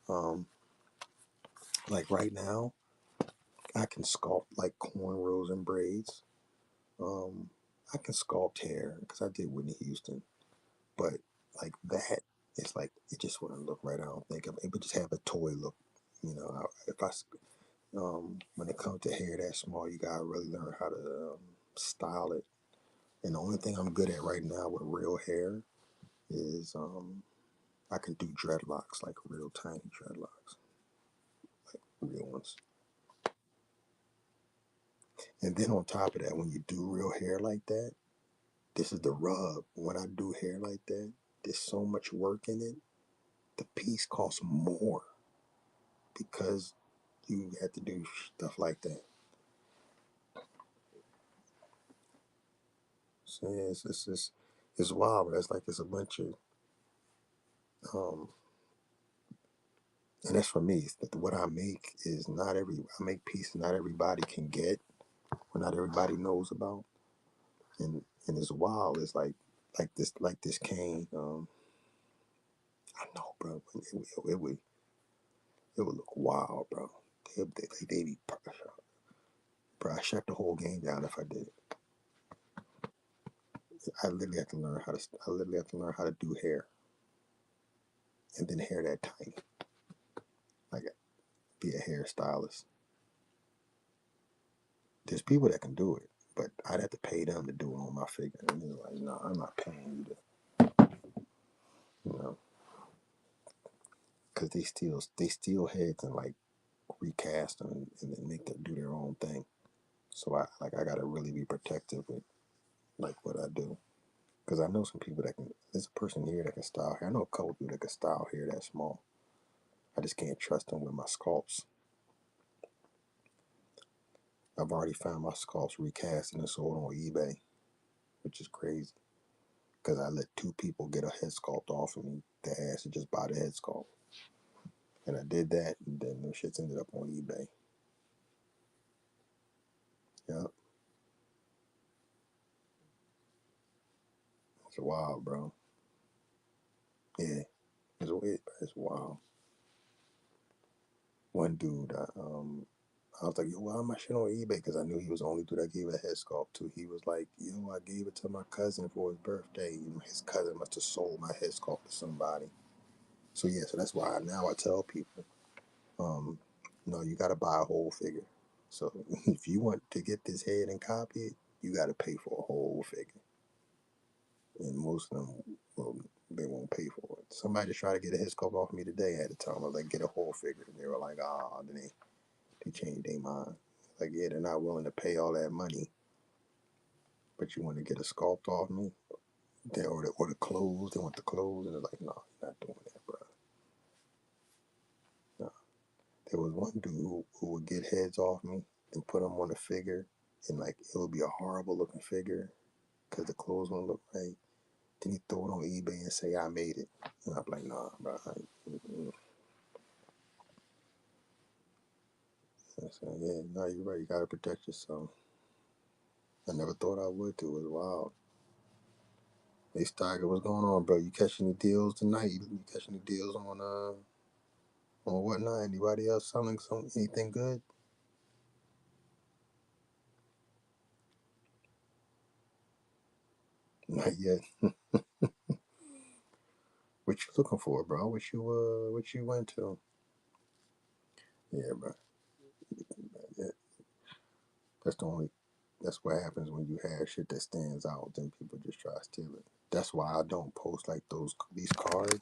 Um like right now, I can sculpt like cornrows and braids. Um I can sculpt hair because I did Whitney Houston. But like that, it's like it just wouldn't look right. I don't think it would just have a toy look. If I when it comes to hair that small, you gotta really learn how to style it. And the only thing I'm good at right now with real hair is I can do dreadlocks, like real tiny dreadlocks, real ones. And then on top of that, when you do real hair like that, this is the rub. When I do hair like that, there's so much work in it. The piece costs more because you have to do stuff like that. So yeah, it's wild. But it's like it's a bunch of Um, and that's for me. It's that what I make is not every. I make pieces not everybody can get, or not everybody knows about. And it's wild. It's like this cane. I know, bro. It would look wild, bro. They be, bro. I shut the whole game down if I did it. I literally have to learn how to. I literally have to learn how to do hair, and then hair that tiny. Like be a hairstylist. There's people that can do it, but I'd have to pay them to do it on my figure. And they're like, no, I'm not paying you you know, because they steal heads and like recast them and then make them do their own thing. So I gotta really be protective with like what I do, because I know some people that can. There's a person here that can style hair. I know a couple people that can style hair that small. I just can't trust them with my sculpts. I've already found my sculpts recast and sold on eBay, which is crazy. Because I let two people get a head sculpt off of me that asked to just buy the head sculpt. And I did that, and then those shits ended up on eBay. Yeah, it's wild, bro. Yeah, it's wild. One dude, I was like, yo, why am I shit on eBay? Because I knew he was the only dude I gave a head sculpt to. He was like, yo, I gave it to my cousin for his birthday. His cousin must have sold my head sculpt to somebody. So yeah, so that's why now I tell people, um, no, you got to buy a whole figure. So if you want to get this head and copy it, you got to pay for a whole figure. And most of them, well, they won't pay for it. Somebody tried to get a head sculpt off me today. I had to tell them, I was like, get a whole figure. And they were like, ah, then they changed their mind. Like, yeah, they're not willing to pay all that money, but you want to get a sculpt off me? Or the clothes. They want the clothes. And they're like, no, you're not doing that, bro. No. There was one dude who would get heads off me and put them on a figure, and like it would be a horrible looking figure because the clothes won't look right. Then he throw it on eBay and say I made it, and I'm like, nah, bro. I said, yeah, no, you're right. You gotta protect yourself. I never thought I would do. It was wild. Hey, Steiger, what's going on, bro? You catch any deals tonight? You catch any deals on whatnot? Anybody else selling anything good? Not yet. What you looking for, bro? What you went to? Yeah, bro. Yeah, that's the only. That's what happens when you have shit that stands out. Then people just try to steal it. That's why I don't post like these cards.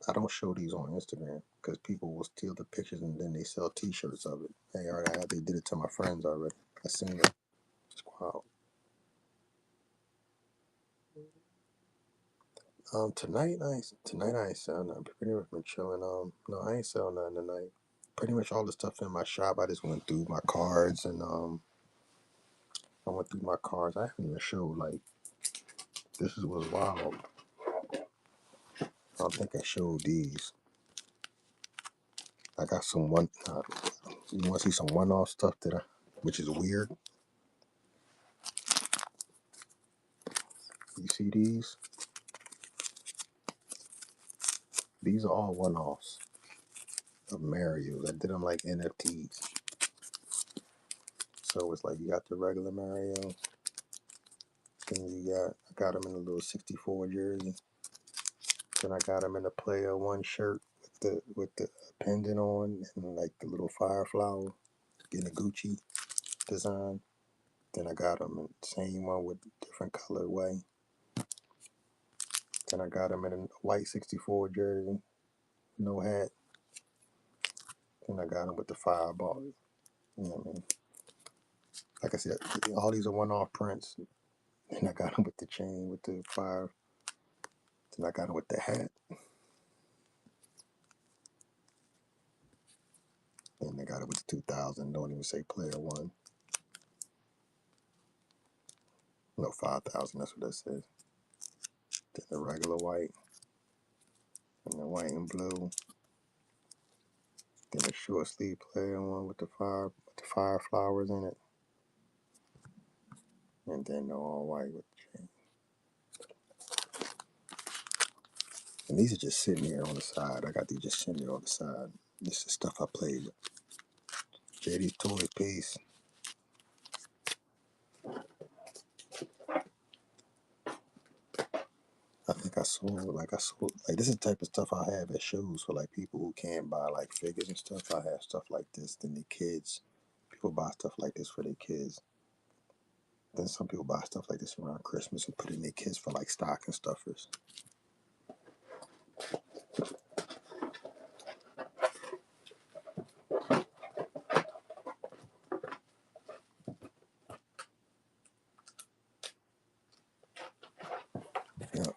I don't show these on Instagram because people will steal the pictures and then they sell T-shirts of it. Hey, all right, they did it to my friends already. I seen it. It's wild. Tonight I ain't selling nothing. Pretty much been chilling. No, I ain't selling nothing tonight. Pretty much all the stuff in my shop. I just went through my cards and I went through my cards. I haven't even showed like this is what's wild. I don't think I showed these. I got some one. You want to see some one-off stuff which is weird. You see these? These are all one-offs of Mario's. I did them like NFTs. So it's like you got the regular Mario, then I got them in a little 64 jersey. Then I got them in a player one shirt with the pendant on and like the little fire flower, getting a Gucci design. Then I got them in the same one with different colorway. Then I got them in a white 64 jersey, no hat. Then I got them with the fireball. You know what I mean? Like I said, all these are one-off prints. And I got them with the chain, with the fire. Then I got them with the hat. And I got it with the 2000. Don't even say player one. No, 5000. That's what that says. Then the regular white. and the white and blue. Then a short sleeve player one with the fire flowers in it. And then the all white with the chain. And these are just sitting here on the side. I got these just sitting here on the side. This is stuff I played with. JD's toy piece. I sold like this is the type of stuff I have at shows for like people who can't buy like figures and stuff. I have stuff like this. Then the kids, people buy stuff like this for their kids. Then some people buy stuff like this around Christmas and put in their kids for like stocking stuffers. Yeah,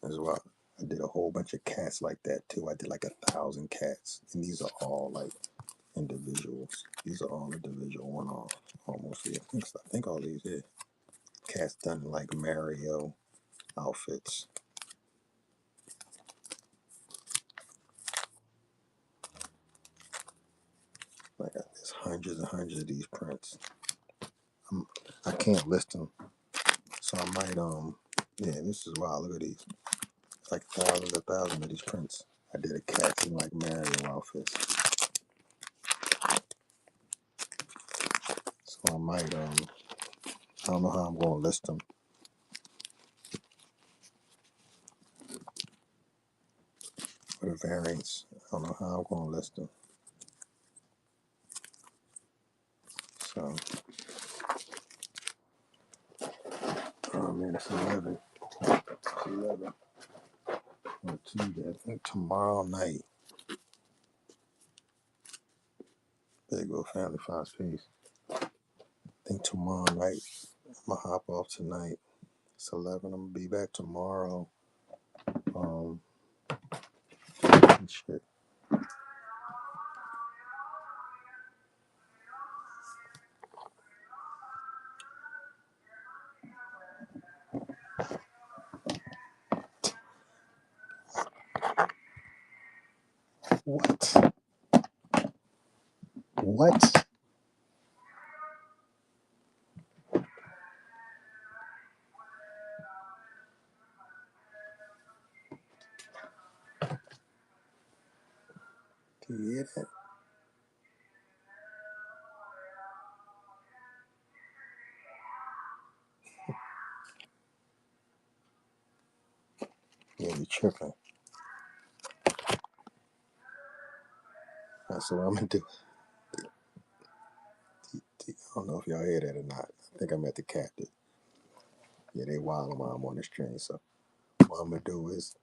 as well. I did a whole bunch of cats like that too. I did like 1,000 cats, and these are all like individuals. These are all individual one-off almost. Yeah, I think all these are cats done in like Mario outfits. Like there's hundreds and hundreds of these prints. I can't list them, so I might yeah, this is wild. Look at these, like thousands of these prints. I did a cats in like Mario outfits, so I might I don't know how I'm gonna list them. For the variants, I don't know how I'm gonna list them. So, oh man, it's 11. It's 11. On Tuesday, I think tomorrow night. Big old family finds peace. I think tomorrow night, I'm gonna hop off tonight. It's 11. I'm gonna be back tomorrow. Shit. What? What? Do you hear that? Yeah, you tripping. That's what I'm gonna do. I don't know if y'all hear that or not. I think I'm at the captain. Yeah, they wilding while I'm on the stream. So what I'm gonna do is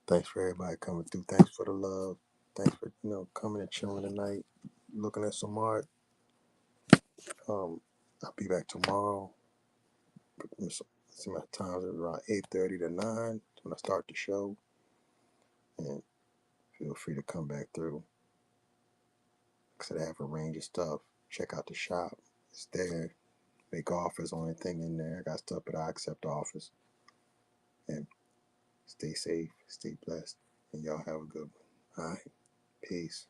thanks for everybody coming through. Thanks for the love. Thanks for coming and chilling tonight, looking at some art. I'll be back tomorrow. See my times are around 8:30 to 9 when I start the show, and feel free to come back through. Cause I have a range of stuff. Check out the shop. It's there. Make offers on anything in there. I got stuff, but I accept offers. And stay safe, stay blessed, and y'all have a good one. All right, peace.